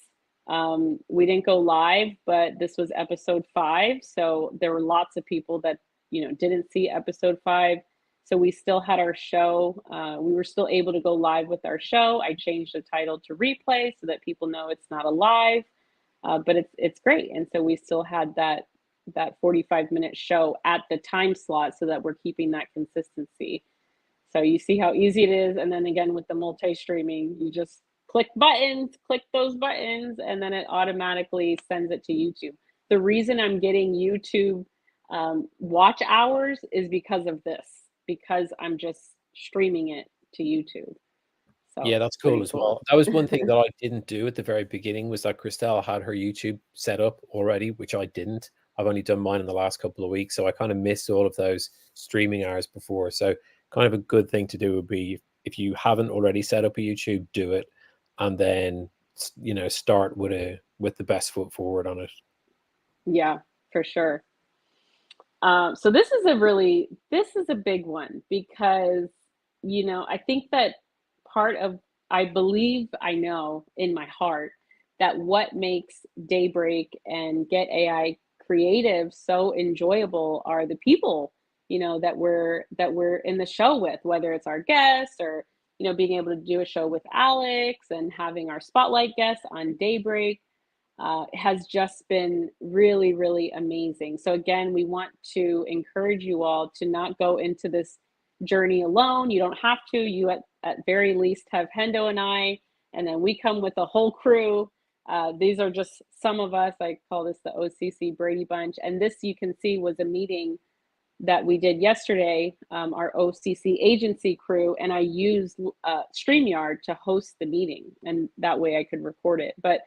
[SPEAKER 1] we didn't go live, but this was episode 5. So there were lots of people that didn't see episode 5. So we still had our show. We were still able to go live with our show. I changed the title to replay so that people know it's not a live, but it's great. And so we still had that 45-minute show at the time slot so that we're keeping that consistency. So you see how easy it is. And then again, with the multi-streaming, you just click those buttons, and then it automatically sends it to YouTube. The reason I'm getting YouTube watch hours is because of this, because I'm just streaming it to YouTube. So
[SPEAKER 2] Yeah, that's cool as well. That was one thing that I didn't do at the very beginning, was that Christel had her YouTube set up already, which I didn't. I've only done mine in the last couple of weeks, so I kind of missed all of those streaming hours before. So kind of a good thing to do would be, if you haven't already set up a YouTube, do it, and then start with the best foot forward on it.
[SPEAKER 1] Yeah, for sure. So this is a big one, because I think that I believe, I know in my heart, that what makes Daybreak and Get AI Creative so enjoyable are the people that we're in the show with, whether it's our guests or being able to do a show with Alex and having our spotlight guests on Daybreak. Has just been really, really amazing. So again, we want to encourage you all to not go into this journey alone. You don't have to. You at very least have Hendo and I, and then we come with a whole crew. These are just some of us. I call this the OCC Brady Bunch. And this, you can see, was a meeting that we did yesterday, our OCC agency crew, and I used StreamYard to host the meeting, and that way I could record it. But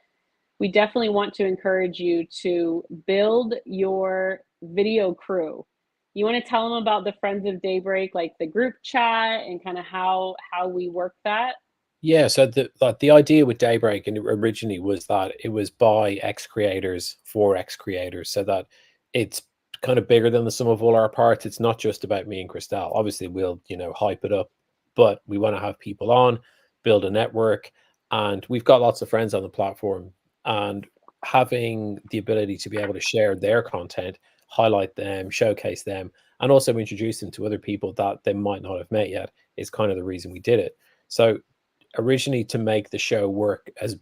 [SPEAKER 1] we definitely want to encourage you to build your video crew. You want to tell them about the Friends of Daybreak, like the group chat, and kind of how we work that?
[SPEAKER 2] Yeah, so the idea with Daybreak, and originally, was that it was by ex creators for ex creators, so that it's kind of bigger than the sum of all our parts. It's not just about me and Christel. Obviously, we'll hype it up, but we want to have people on, build a network, and we've got lots of friends on the platform, and having the ability to be able to share their content, highlight them, showcase them, and also introduce them to other people that they might not have met yet, is kind of the reason we did it. So originally, to make the show work as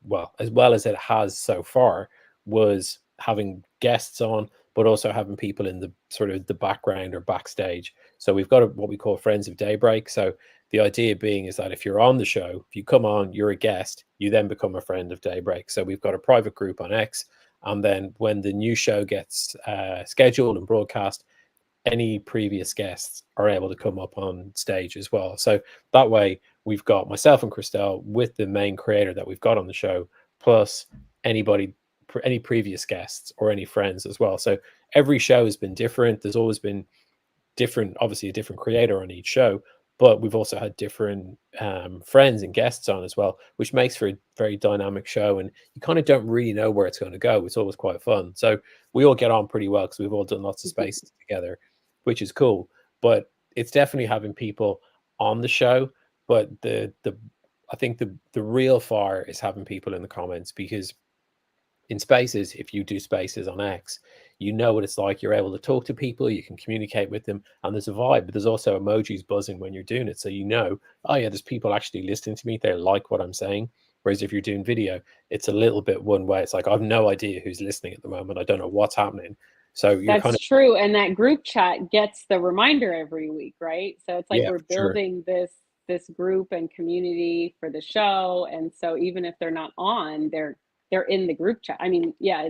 [SPEAKER 2] well as it has so far, was having guests on, but also having people in the sort of the background or backstage. So we've got what we call Friends of Daybreak. So the idea being is that if you're on the show, if you come on, you're a guest, you then become a friend of Daybreak. So we've got a private group on X, and then when the new show gets scheduled and broadcast, any previous guests are able to come up on stage as well. So that way, we've got myself and Christel with the main creator that we've got on the show, plus any previous guests or any friends as well. So every show has been different. There's always been different, obviously a different creator on each show, but we've also had different friends and guests on as well, which makes for a very dynamic show. And you kind of don't really know where it's going to go. It's always quite fun. So we all get on pretty well because we've all done lots of spaces together, which is cool. But it's definitely having people on the show. But I think the real fire is having people in the comments, because in spaces, if you do spaces on X, you know what it's like. You're able to talk to people, you can communicate with them, and there's a vibe, but there's also emojis buzzing when you're doing it. So oh yeah, there's people actually listening to me. They like what I'm saying. Whereas if you're doing video, it's a little bit one way. It's like, I've no idea who's listening at the moment. I don't know what's happening. So you're
[SPEAKER 1] That's true. And that group chat gets the reminder every week, right? So it's like we're building this group and community for the show. And so even if they're not on, they're in the group chat. I mean, yeah,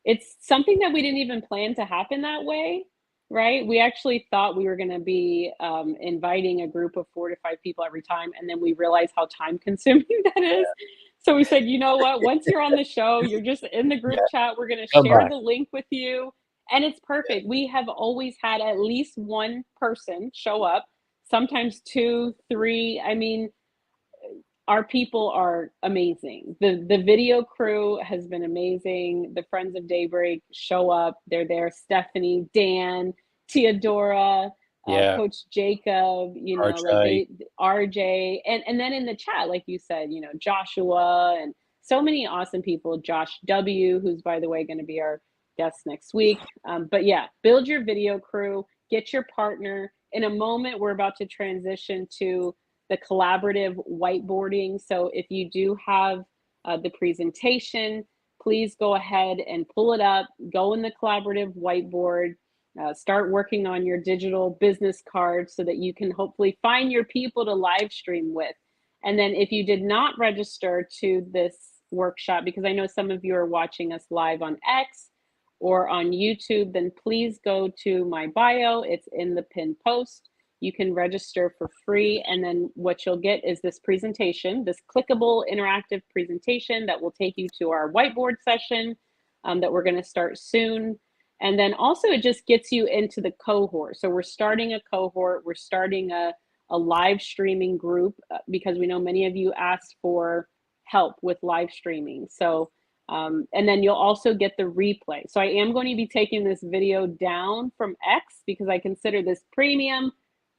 [SPEAKER 1] it's something that we didn't even plan to happen that way, right? We actually thought we were going to be inviting a group of 4 to 5 people every time, and then we realized how time consuming that is. So we said, you know what? Once you're on the show, you're just in the group chat. We're going to share the link with you, and it's perfect. We have always had at least one person show up, sometimes 2, 3. I mean, our people are amazing. The video crew has been amazing. The Friends of Daybreak show up. They're there. Stephanie, Dan, Teodora, Coach Jacob,
[SPEAKER 2] RJ.
[SPEAKER 1] like RJ, and then in the chat, like you said, Joshua, and so many awesome people. Josh W, who's by the way going to be our guest next week. But yeah, build your video crew. get your partner. In a moment, we're about to transition to the collaborative whiteboarding. So if you do have the presentation, please go ahead and pull it up, go in the collaborative whiteboard, start working on your digital business card so that you can hopefully find your people to live stream with. And then if you did not register to this workshop, because I know some of you are watching us live on X or on YouTube, then please go to my bio. It's in the pinned post. You can register for free. And then what you'll get is this presentation, this clickable interactive presentation that will take you to our whiteboard session that we're going to start soon. And then also it just gets you into the cohort. So we're starting a cohort. We're starting a live streaming group because we know many of you asked for help with live streaming. So, and then you'll also get the replay. So I am going to be taking this video down from X because I consider this premium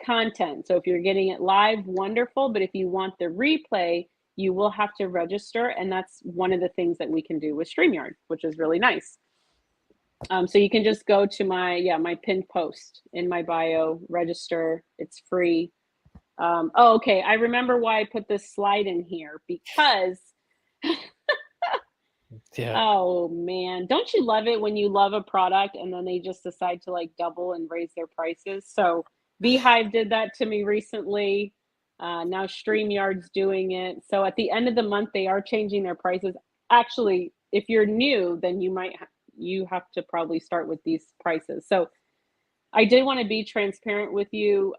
[SPEAKER 1] content. So if you're getting it live, wonderful. But if you want the replay, you will have to register. And that's one of the things that we can do with StreamYard, which is really nice. So you can just go to my pinned post in my bio, register, it's free. Oh, okay, I remember why I put this slide in here because,
[SPEAKER 2] Yeah.
[SPEAKER 1] Oh man, don't you love it when you love a product and then they just decide to like double and raise their prices? So Beehive did that to me recently. Now StreamYard's doing it. So at the end of the month, they are changing their prices. Actually, if you're new, then you have to probably start with these prices. So I did want to be transparent with you.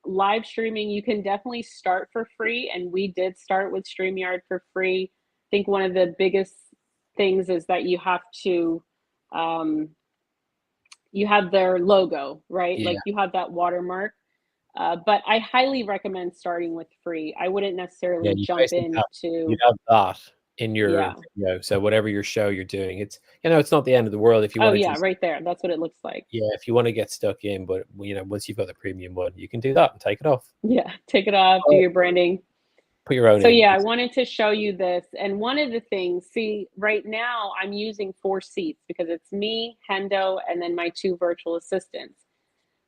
[SPEAKER 1] Live streaming, you can definitely start for free. And we did start with StreamYard for free. I think one of the biggest things is that you have to, you have their logo, right?
[SPEAKER 2] Yeah.
[SPEAKER 1] Like you have that watermark. But I highly recommend starting with free. I wouldn't necessarily jump into.
[SPEAKER 2] You have that in your video. So whatever your show you're doing, it's it's not the end of the world if you want to.
[SPEAKER 1] Oh yeah, right there. That's what it looks like.
[SPEAKER 2] Yeah, if you want to get stuck in, but once you've got the premium one, you can do that and take it off.
[SPEAKER 1] Yeah, take it off, do your branding.
[SPEAKER 2] Put your own
[SPEAKER 1] So
[SPEAKER 2] in.
[SPEAKER 1] yeah, I wanted to show you this. And one of the things, see, right now I'm using 4 seats because it's me, Hendo, and then my 2 virtual assistants.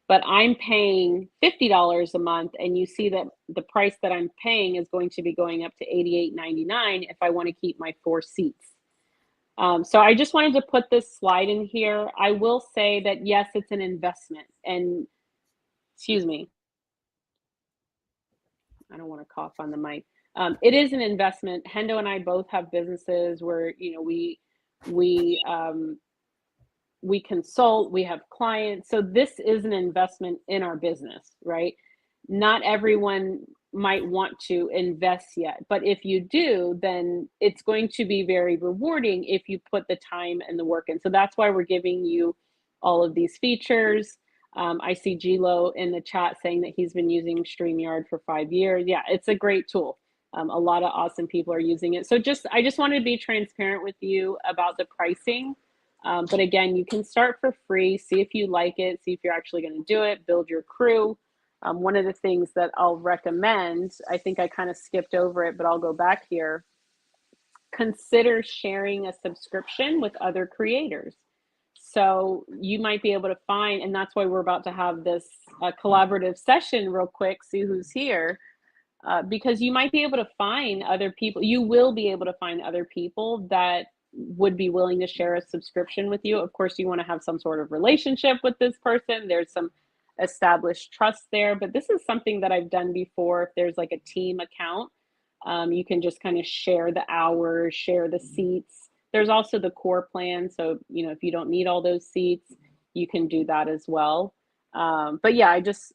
[SPEAKER 1] But I'm paying $50 a month, and you see that the price that I'm paying is going to be going up to $88.99 if I want to keep my 4 seats. So I just wanted to put this slide in here. I will say that yes, it's an investment, and excuse me, I don't want to cough on the mic. It is an investment. Hendo and I both have businesses where we consult, we have clients. So this is an investment in our business, right? Not everyone might want to invest yet, but if you do, then it's going to be very rewarding if you put the time and the work in. So that's why we're giving you all of these features. I see Gilo in the chat saying that he's been using StreamYard for 5 years. Yeah, it's a great tool. A lot of awesome people are using it. So I just wanted to be transparent with you about the pricing. But again, you can start for free, see if you like it, see if you're actually going to do it, build your crew. One of the things that I'll recommend, I think I kind of skipped over it, but I'll go back here. Consider sharing a subscription with other creators. So you might be able to find, and that's why we're about to have this collaborative session real quick, see who's here, because you might be able to find other people. You will be able to find other people that would be willing to share a subscription with you. Of course, you want to have some sort of relationship with this person. There's some established trust there, but this is something that I've done before. If there's like a team account, you can just kind of share the hours, share the seats. There's also the core plan. So, if you don't need all those seats, you can do that as well. But yeah,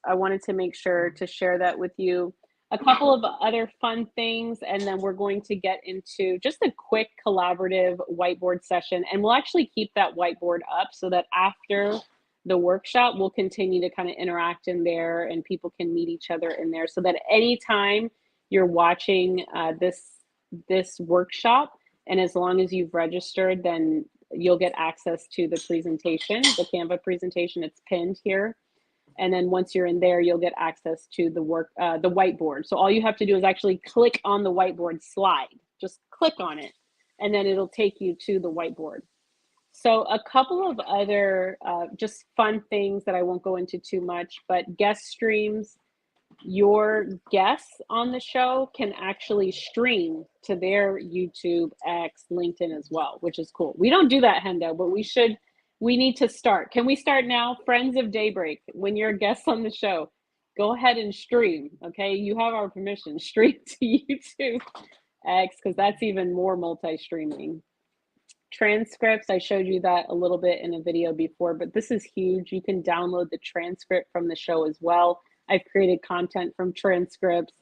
[SPEAKER 1] I wanted to make sure to share that with you. A couple of other fun things, and then we're going to get into just a quick collaborative whiteboard session. And we'll actually keep that whiteboard up so that after the workshop, we'll continue to kind of interact in there and people can meet each other in there so that anytime you're watching this workshop, and as long as you've registered, then you'll get access to the presentation, the Canva presentation. It's pinned here. And then once you're in there, you'll get access to the whiteboard. So all you have to do is actually click on the whiteboard slide. Just click on it, and then it'll take you to the whiteboard. So a couple of other just fun things that I won't go into too much, but guest streams. Your guests on the show can actually stream to their YouTube, X, LinkedIn as well, which is cool. We don't do that, Hendo, but we should. We need to start. Can we start now? Friends of Daybreak, when you're a guest on the show, go ahead and stream. Okay, you have our permission. Stream to YouTube, X, because that's even more multi-streaming. Transcripts, I showed you that a little bit in a video before, but this is huge. You can download the transcript from the show as well. I've created content from transcripts.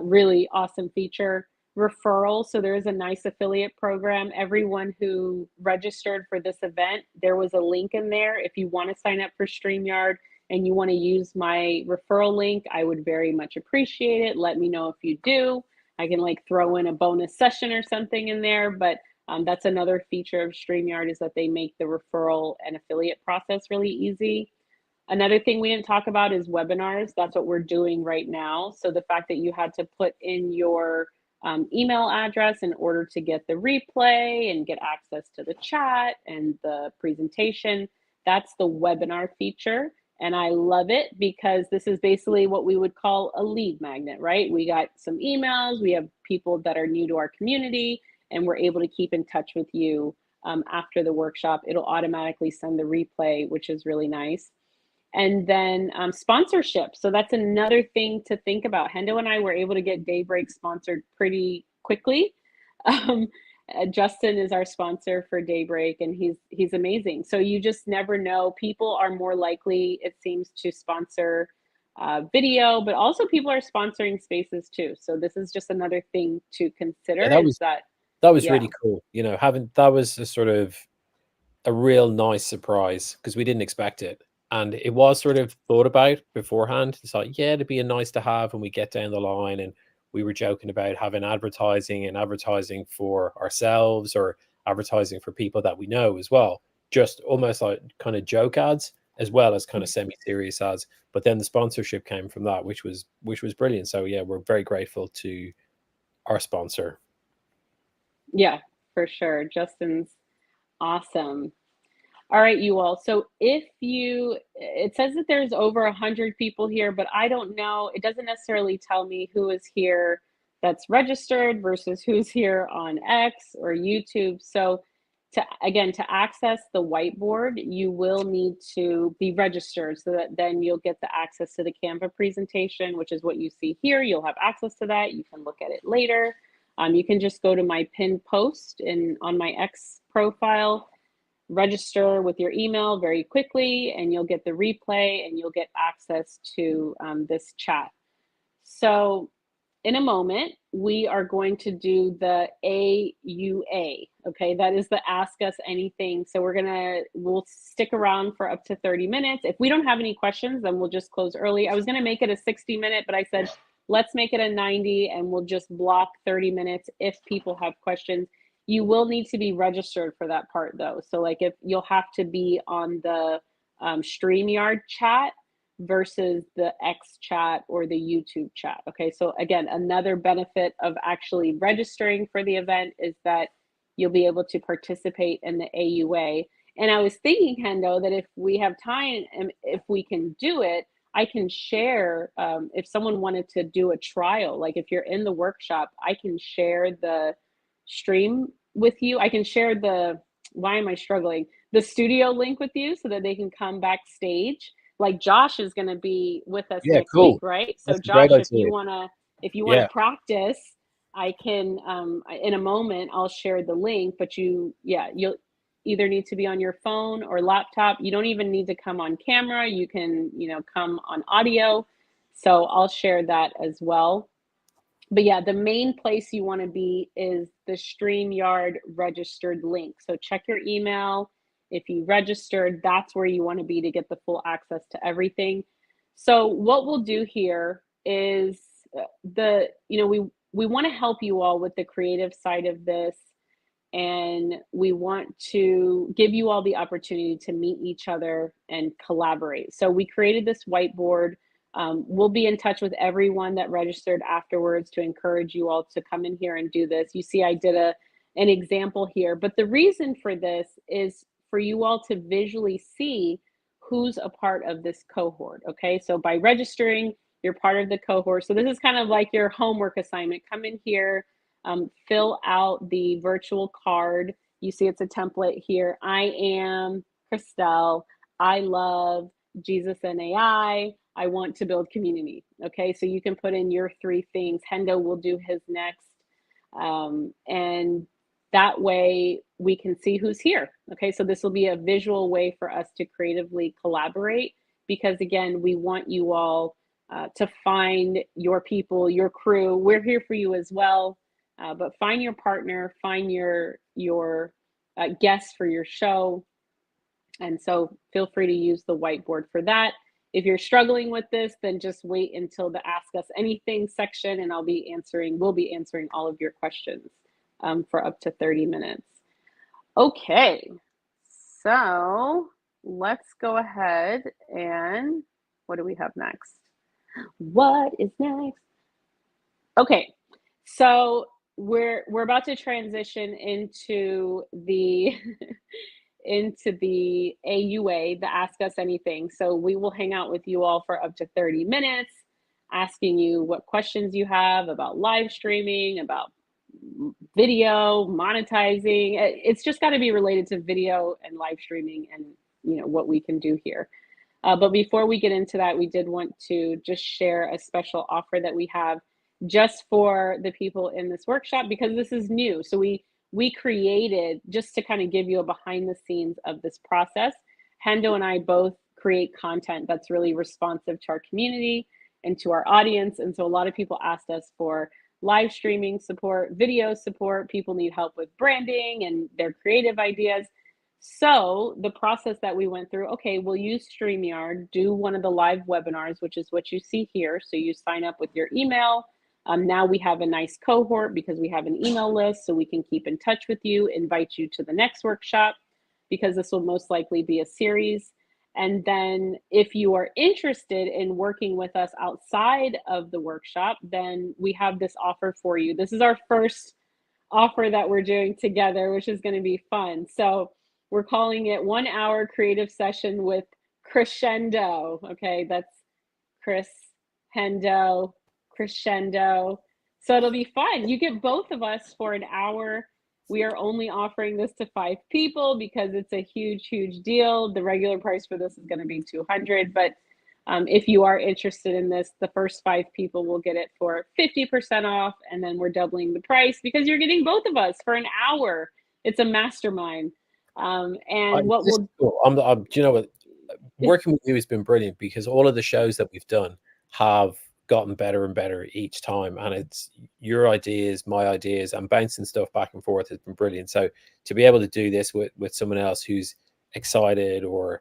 [SPEAKER 1] Really awesome feature. Referral, so there is a nice affiliate program. Everyone who registered for this event, there was a link in there. If you want to sign up for StreamYard and you want to use my referral link, I would very much appreciate it. Let me know if you do. I can like throw in a bonus session or something in there, but that's another feature of StreamYard, is that they make the referral and affiliate process really easy. Another thing we didn't talk about is webinars. That's what we're doing right now. So the fact that you had to put in your email address in order to get the replay and get access to the chat and the presentation, that's the webinar feature. And I love it because this is basically what we would call a lead magnet, right? We got some emails, we have people that are new to our community, and we're able to keep in touch with you after the workshop. It'll automatically send the replay, which is really nice. And then sponsorship. So that's another thing to think about. Hendo and I were able to get Daybreak sponsored pretty quickly. Justin is our sponsor for Daybreak, and he's amazing. So you just never know. People are more likely, it seems, to sponsor video, but also people are sponsoring spaces too. So this is just another thing to consider.
[SPEAKER 2] Yeah, that was really cool. You know, that was a sort of a real nice surprise because we didn't expect it. And it was sort of thought about beforehand. It's like, yeah, it'd be a nice to have when we get down the line. And we were joking about having advertising for ourselves or advertising for people that we know as well. Just almost like kind of joke ads as well as kind of semi-serious ads. But then the sponsorship came from that, which was brilliant. So yeah, we're very grateful to our sponsor.
[SPEAKER 1] Yeah, for sure. Justin's awesome. All right, you all. So it says that there's over 100 people here, but I don't know. It doesn't necessarily tell me who is here that's registered versus who's here on X or YouTube. So to access the whiteboard, you will need to be registered so that then you'll get the access to the Canva presentation, which is what you see here. You'll have access to that. You can look at it later. You can just go to my pinned post on my X profile, register with your email very quickly, and you'll get the replay and you'll get access to this chat. So in a moment, we are going to do the AUA, okay? That is the Ask Us Anything. So we'll stick around for up to 30 minutes. If we don't have any questions, then we'll just close early. I was gonna make it a 60-minute, but I said, let's make it a 90 and we'll just block 30 minutes if people have questions. You will need to be registered for that part though. So like if you'll have to be on the StreamYard chat versus the X chat or the YouTube chat. Okay, so again, another benefit of actually registering for the event is that you'll be able to participate in the AUA. And I was thinking, Hendo, that if we have time and if we can do it, I can share, if someone wanted to do a trial, like if you're in the workshop, I can share the stream with you. I can share the studio link with you so that they can come backstage. Like Josh is going to be with us next week, right? So Josh, if you want to practice, I can in a moment I'll share the link, but you'll either need to be on your phone or laptop. You don't even need to come on camera. You can, come on audio. So I'll share that as well. But yeah, the main place you want to be is the StreamYard registered link. So check your email. If you registered, that's where you want to be to get the full access to everything. So what we'll do here is we want to help you all with the creative side of this. And we want to give you all the opportunity to meet each other and collaborate. So we created this whiteboard. We'll be in touch with everyone that registered afterwards to encourage you all to come in here and do this. You see, I did an example here, but the reason for this is for you all to visually see who's a part of this cohort. Okay, so by registering, you're part of the cohort. So this is kind of like your homework assignment. Come in here, fill out the virtual card. You see it's a template here. I am Christel. I love Jesus and AI. I want to build community. Okay, so you can put in your 3 things. Hendo will do his next. And that way we can see who's here. Okay, so this will be a visual way for us to creatively collaborate, because again, we want you all to find your people, your crew. We're here for you as well, but find your partner, find your guests for your show. And so feel free to use the whiteboard for that. If you're struggling with this, then just wait until the Ask Us Anything section, and we'll be answering all of your questions for up to 30 minutes. Okay, so let's go ahead and what do we have next? What is next? Okay, so we're about to transition into the into the AUA, the Ask Us Anything. So we will hang out with you all for up to 30 minutes, asking you what questions you have about live streaming, about video, monetizing. It's just got to be related to video and live streaming and what we can do here. But before we get into that, we did want to just share a special offer that we have just for the people in this workshop, because this is new. So we created, just to kind of give you a behind the scenes of this process, Hendo and I both create content that's really responsive to our community and to our audience. And so a lot of people asked us for live streaming support, video support. People need help with branding and their creative ideas. So the process that we went through, okay, we'll use StreamYard, do one of the live webinars, which is what you see here. So you sign up with your email. Now we have a nice cohort because we have an email list, so we can keep in touch with you, invite you to the next workshop, because this will most likely be a series. And then if you are interested in working with us outside of the workshop, then we have this offer for you. This is our first offer that we're doing together, which is going to be fun. So we're calling it 1 hour creative session with Crescendo. Okay, that's Chris, Hendo, Crescendo. So it'll be fun. You get both of us for an hour. We are only offering this to 5 people because it's a huge, huge deal. The regular price for this is going to be $200, but if you are interested in this, the first 5 people will get it for 50% off, and then we're doubling the price because you're getting both of us for an hour. It's a mastermind. And what we'll
[SPEAKER 2] do you know what? Working with you has been brilliant, because all of the shows that we've done have gotten better and better each time, and it's your ideas, my ideas, and bouncing stuff back and forth has been brilliant. So to be able to do this with someone else who's excited or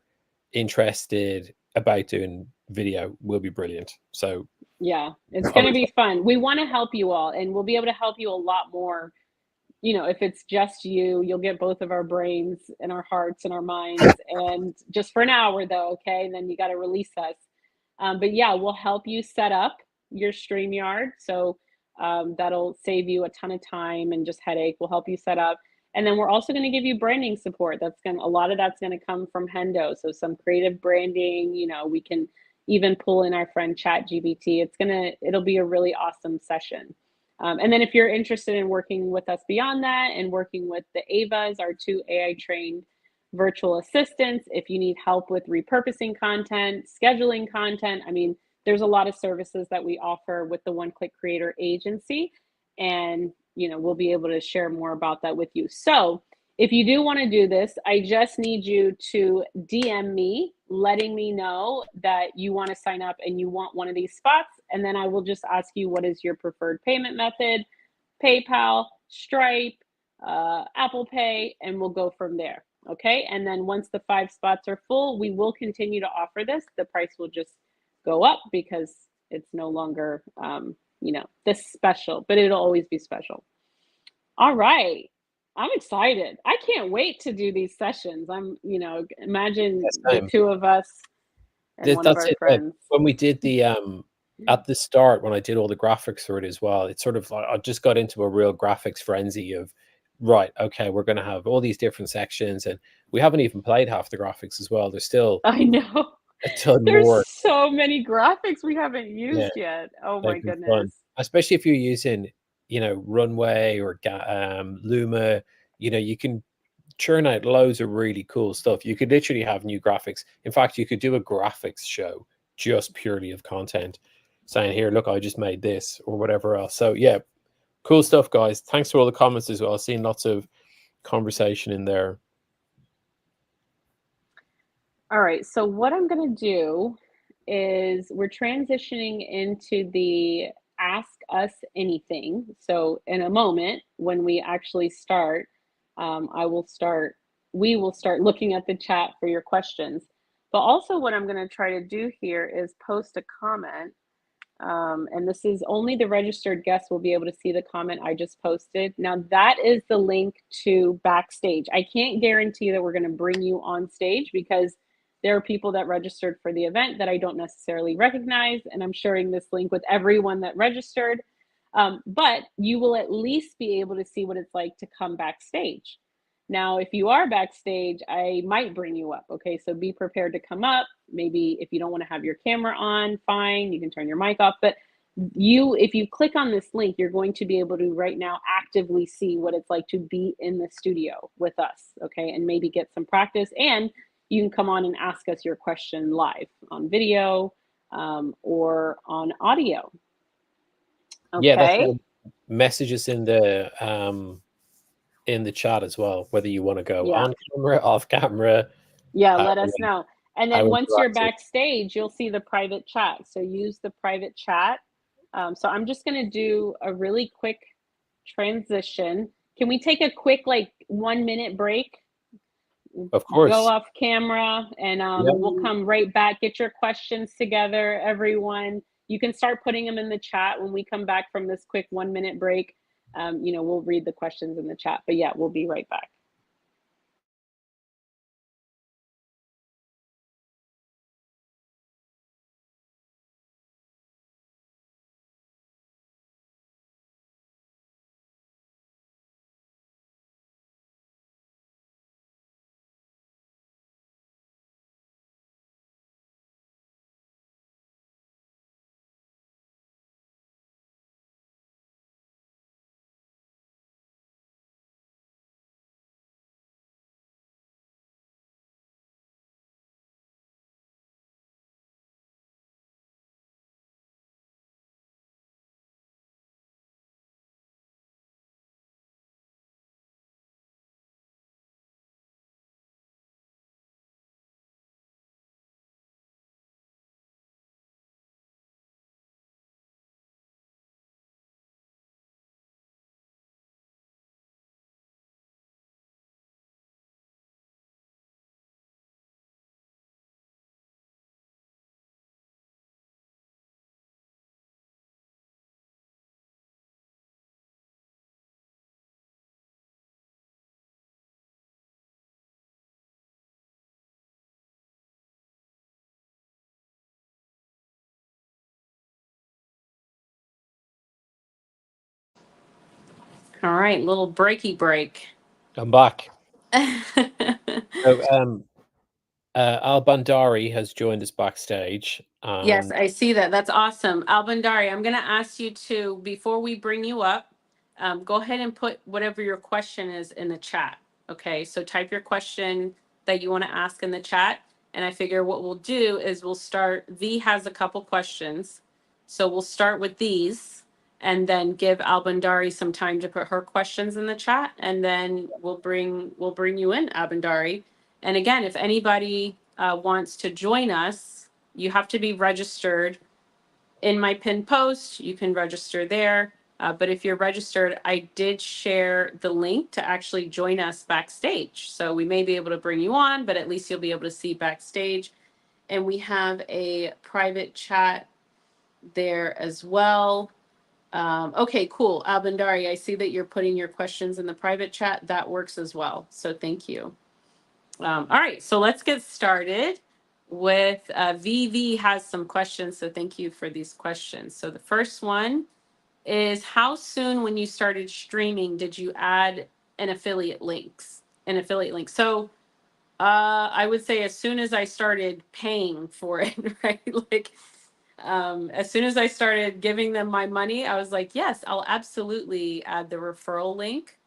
[SPEAKER 2] interested about doing video will be brilliant. So
[SPEAKER 1] yeah, it's going to be fun. We want to help you all, and we'll be able to help you a lot more. If it's just you'll get both of our brains and our hearts and our minds, and just for an hour though, okay? And then you got to release us. But yeah, we'll help you set up your StreamYard. So that'll save you a ton of time and just headache. We'll help you set up. And then we're also going to give you branding support. A lot of that's going to come from Hendo. So some creative branding, we can even pull in our friend ChatGPT. It'll be a really awesome session. And then if you're interested in working with us beyond that and working with the Avas, our 2 AI trained virtual assistants, if you need help with repurposing content, scheduling content, there's a lot of services that we offer with the One Click Creator Agency. And, we'll be able to share more about that with you. So if you do want to do this, I just need you to DM me, letting me know that you want to sign up and you want one of these spots. And then I will just ask you, what is your preferred payment method? PayPal, Stripe, Apple Pay, and we'll go from there. Okay. And then once the 5 spots are full, we will continue to offer this. The price will just go up because it's no longer, this special, but it'll always be special. All right. I'm excited. I can't wait to do these sessions. Imagine the 2 of us and one of our friends.
[SPEAKER 2] When we did the, at the start, when I did all the graphics for it as well, it's sort of like I just got into a real graphics frenzy of right, okay, we're going to have all these different sections, and we haven't even played half the graphics as well. There's still
[SPEAKER 1] I know.
[SPEAKER 2] a ton
[SPEAKER 1] There's
[SPEAKER 2] more.
[SPEAKER 1] so many graphics we haven't
[SPEAKER 2] Yeah,
[SPEAKER 1] used yet. Oh my
[SPEAKER 2] they've been fun,
[SPEAKER 1] goodness.
[SPEAKER 2] especially if you're using, Runway or Luma. You can churn out loads of really cool stuff. You could literally have new graphics. In fact, you could do a graphics show just purely of content, saying, here, look, I just made this or whatever else. So yeah, cool stuff, guys. Thanks for all the comments as well. I've seen lots of conversation in there.
[SPEAKER 1] All right, so what I'm going to do is we're transitioning into the Ask Us Anything. So in a moment, when we actually start, we will start looking at the chat for your questions. But also what I'm going to try to do here is post a comment. And this is only the registered guests will be able to see the comment I just posted. Now that is the link to Backstage. I can't guarantee that we're going to bring you on stage because there are people that registered for the event that I don't necessarily recognize, and I'm sharing this link with everyone that registered. But you will at least be able to see what it's like to come backstage. Now, if you are backstage, I might bring you up. Okay, so be prepared to come up. Maybe if you don't want to have your camera on, fine, you can turn your mic off. But if you click on this link, you're going to be able to right now actively see what it's like to be in the studio with us. Okay, and maybe get some practice, and you can come on and ask us your question live on video or on audio. Okay.
[SPEAKER 2] Yeah, that's messages in the chat as well, whether you want to go on camera, off camera.
[SPEAKER 1] Yeah, let us know. And then once you're
[SPEAKER 2] interactive.
[SPEAKER 1] backstage, you'll see the private chat. So use the private chat. So I'm just going to do a really quick transition. Can we take a quick, like 1 minute break?
[SPEAKER 2] Of course.
[SPEAKER 1] Go off camera, and we'll come right back. Get your questions together, everyone. You can start putting them in the chat when we come back from this quick 1 minute break. We'll read the questions in the chat. But yeah, we'll be right back. All right, little breaky break.
[SPEAKER 2] I'm back. So, Al Bandari has joined us backstage.
[SPEAKER 1] Yes, I see that. That's awesome. Albandari, I'm going to ask you to, before we bring you up, go ahead and put whatever your question is in the chat. Okay, so type your question that you want to ask in the chat. And I figure what we'll do is we'll start, V has a couple questions. So we'll start with these and then give Albandari some time to put her questions in the chat. And then we'll bring you in, Albandari. And again, if anybody wants to join us, you have to be registered in my pinned post. You can register there. But if you're registered, I did share the link to actually join us backstage. So we may be able to bring you on, but at least you'll be able to see backstage. And we have a private chat there as well. Okay, cool. Albandari, I see that you're putting your questions in the private chat. That works as well. So thank you. All right, so let's get started with VV has some questions. So thank you for these questions. So the first one is, how soon when you started streaming did you add an affiliate links, So I would say as soon as I started paying for it, right? Like, as soon as I started giving them my money, I was like, yes, I'll absolutely add the referral link.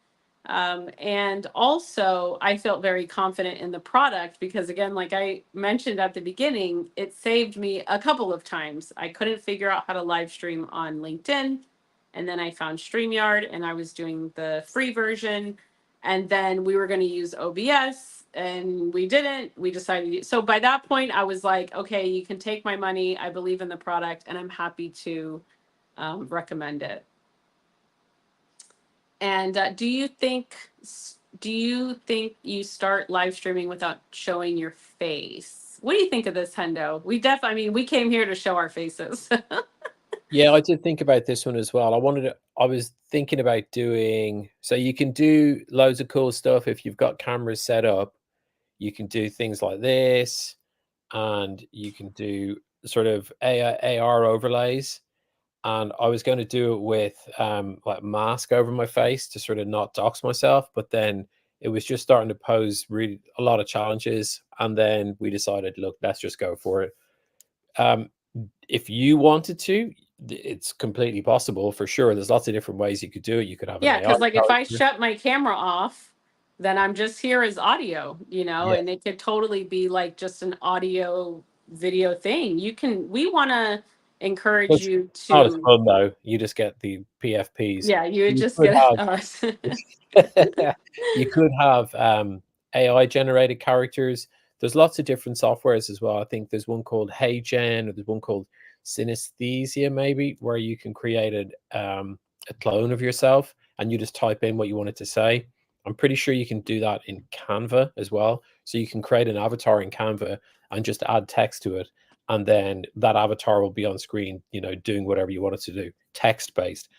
[SPEAKER 1] And also, I felt very confident in the product because, again, like I mentioned at the beginning, it saved me a couple of times. I couldn't figure out how to live stream on LinkedIn. And then I found StreamYard and I was doing the free version. And then we were going to use OBS and we didn't. We decided. So by that point, I was like, okay, you can take my money. I believe in the product and I'm happy to recommend it. And do you think you start live streaming without showing your face? What do you think of this, Hendo? I mean, we came here to show our faces.
[SPEAKER 2] Yeah, I did think about this one as well. I was thinking about doing, so you can do loads of cool stuff if you've got cameras set up. You can do things like this, and you can do sort of AR overlays. And I was going to do it with like mask over my face to sort of not dox myself, but then it was just starting to pose really a lot of challenges. And then we decided, look, let's just go for it. If you wanted to, it's completely possible for sure. There's lots of different ways you could do it. You could have an
[SPEAKER 1] Yeah,
[SPEAKER 2] AI
[SPEAKER 1] because like if I
[SPEAKER 2] character.
[SPEAKER 1] shut my camera off, then I'm just here as audio,
[SPEAKER 2] Yeah.
[SPEAKER 1] and it could totally be like just an audio video thing. We want to encourage
[SPEAKER 2] It's
[SPEAKER 1] you
[SPEAKER 2] not as
[SPEAKER 1] to,
[SPEAKER 2] fun though. You just get the PFPs.
[SPEAKER 1] yeah, you would
[SPEAKER 2] You
[SPEAKER 1] just
[SPEAKER 2] could
[SPEAKER 1] get
[SPEAKER 2] have
[SPEAKER 1] us.
[SPEAKER 2] you could have AI generated characters. There's lots of different softwares as well. I think there's one called HeyGen, or there's one called Synesthesia, maybe, where you can create a clone of yourself and you just type in what you want it to say. I'm pretty sure you can do that in Canva as well. So you can create an avatar in Canva and just add text to it. And then that avatar will be on screen, doing whatever you want it to do, text based.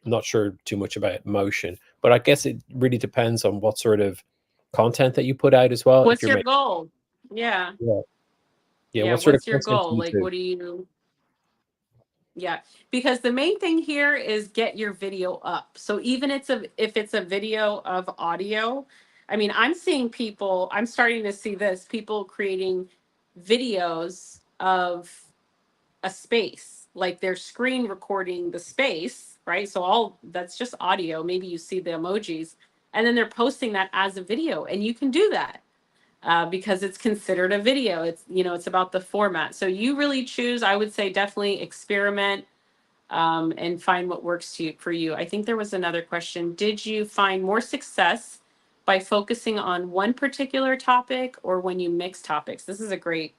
[SPEAKER 2] Not sure too much about motion, but I guess it really depends on what sort of content that you put out as well. If
[SPEAKER 1] What's
[SPEAKER 2] you're
[SPEAKER 1] your
[SPEAKER 2] making,
[SPEAKER 1] goal? Yeah.
[SPEAKER 2] yeah, yeah,
[SPEAKER 1] Yeah.
[SPEAKER 2] what sort of
[SPEAKER 1] What's your
[SPEAKER 2] content do
[SPEAKER 1] goal?
[SPEAKER 2] you
[SPEAKER 1] Like,
[SPEAKER 2] do?
[SPEAKER 1] what do you, yeah, because the main thing here is get your video up. So even if it's a video of audio, I mean, I'm starting to see this, people creating videos of a space, like they're screen recording the space, right? So all that's just audio. Maybe you see the emojis, and then they're posting that as a video, and you can do that because it's considered a video. It's about the format. So you really choose. I would say definitely experiment and find what works for you. I think there was another question. Did you find more success by focusing on one particular topic or when you mix topics? This is a great,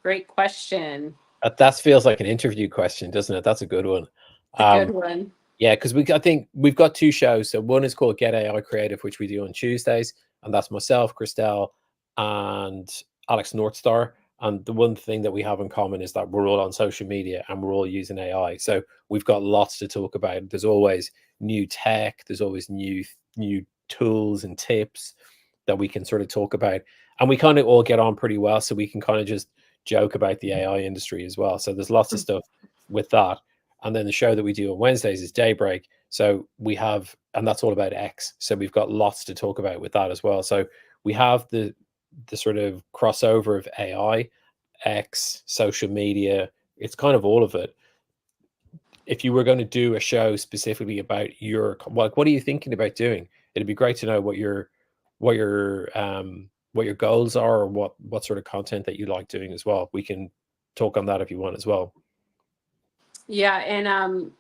[SPEAKER 1] great question.
[SPEAKER 2] That feels like an interview question, doesn't it? That's a good one.
[SPEAKER 1] It's a good one.
[SPEAKER 2] Yeah, because I think we've got two shows. So one is called Get AI Creative, which we do on Tuesdays, and that's myself, Christel, and Alex Northstar. And the one thing that we have in common is that we're all on social media and we're all using AI. So we've got lots to talk about. There's always new tech. There's always new tools and tips that we can sort of talk about, and we kind of all get on pretty well. So we can kind of just joke about the AI industry as well. So there's lots of stuff with that. And then the show that we do on Wednesdays is Daybreak. So we have, and that's all about X. So we've got lots to talk about with that as well. So we have the sort of crossover of AI, X, social media. It's kind of all of it. If you were going to do a show specifically about what are you thinking about doing? It'd be great to know what your goals are, or what sort of content that you like doing as well. We can talk on that if you want as well.
[SPEAKER 1] Yeah, and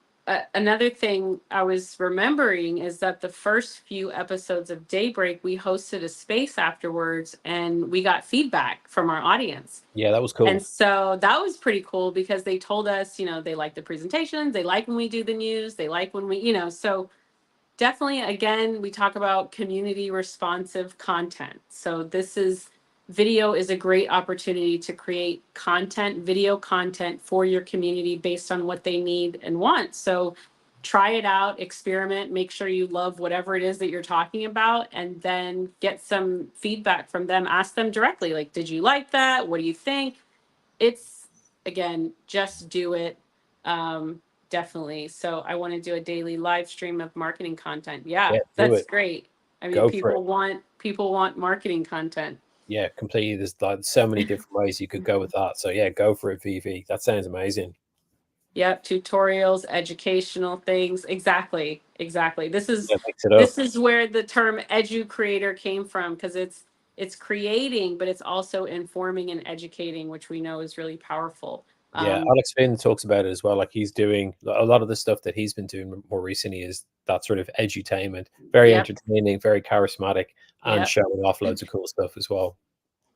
[SPEAKER 1] another thing I was remembering is that the first few episodes of Daybreak, we hosted a space afterwards, and we got feedback from our audience.
[SPEAKER 2] Yeah, that was cool.
[SPEAKER 1] And so that was pretty cool because they told us, they like the presentations, they like when we do the news, they like when so definitely, again, we talk about community responsive content. So video is a great opportunity to create video content for your community based on what they need and want. So try it out, experiment, make sure you love whatever it is that you're talking about, and then get some feedback from them. Ask them directly, like, did you like that? What do you think? It's, again, just do it. Definitely. So I want to do a daily live stream of marketing content. Yeah,
[SPEAKER 2] Yeah, do
[SPEAKER 1] that's
[SPEAKER 2] it.
[SPEAKER 1] great. I mean,
[SPEAKER 2] Go for it.
[SPEAKER 1] people want marketing content.
[SPEAKER 2] Yeah, completely. There's like so many different ways you could go with that. So yeah, go for it, Vivi. That sounds amazing.
[SPEAKER 1] Yep, tutorials, educational things. Exactly. Exactly.
[SPEAKER 2] Yeah, mix it up.
[SPEAKER 1] This is where the term edu creator came from, because it's creating, but it's also informing and educating, which we know is really powerful.
[SPEAKER 2] Yeah, Alex Finn talks about it as well. Like he's doing a lot of the stuff that he's been doing more recently is that sort of edutainment, very
[SPEAKER 1] Yep.
[SPEAKER 2] entertaining, very charismatic, and
[SPEAKER 1] Yep.
[SPEAKER 2] showing off loads of cool stuff as well.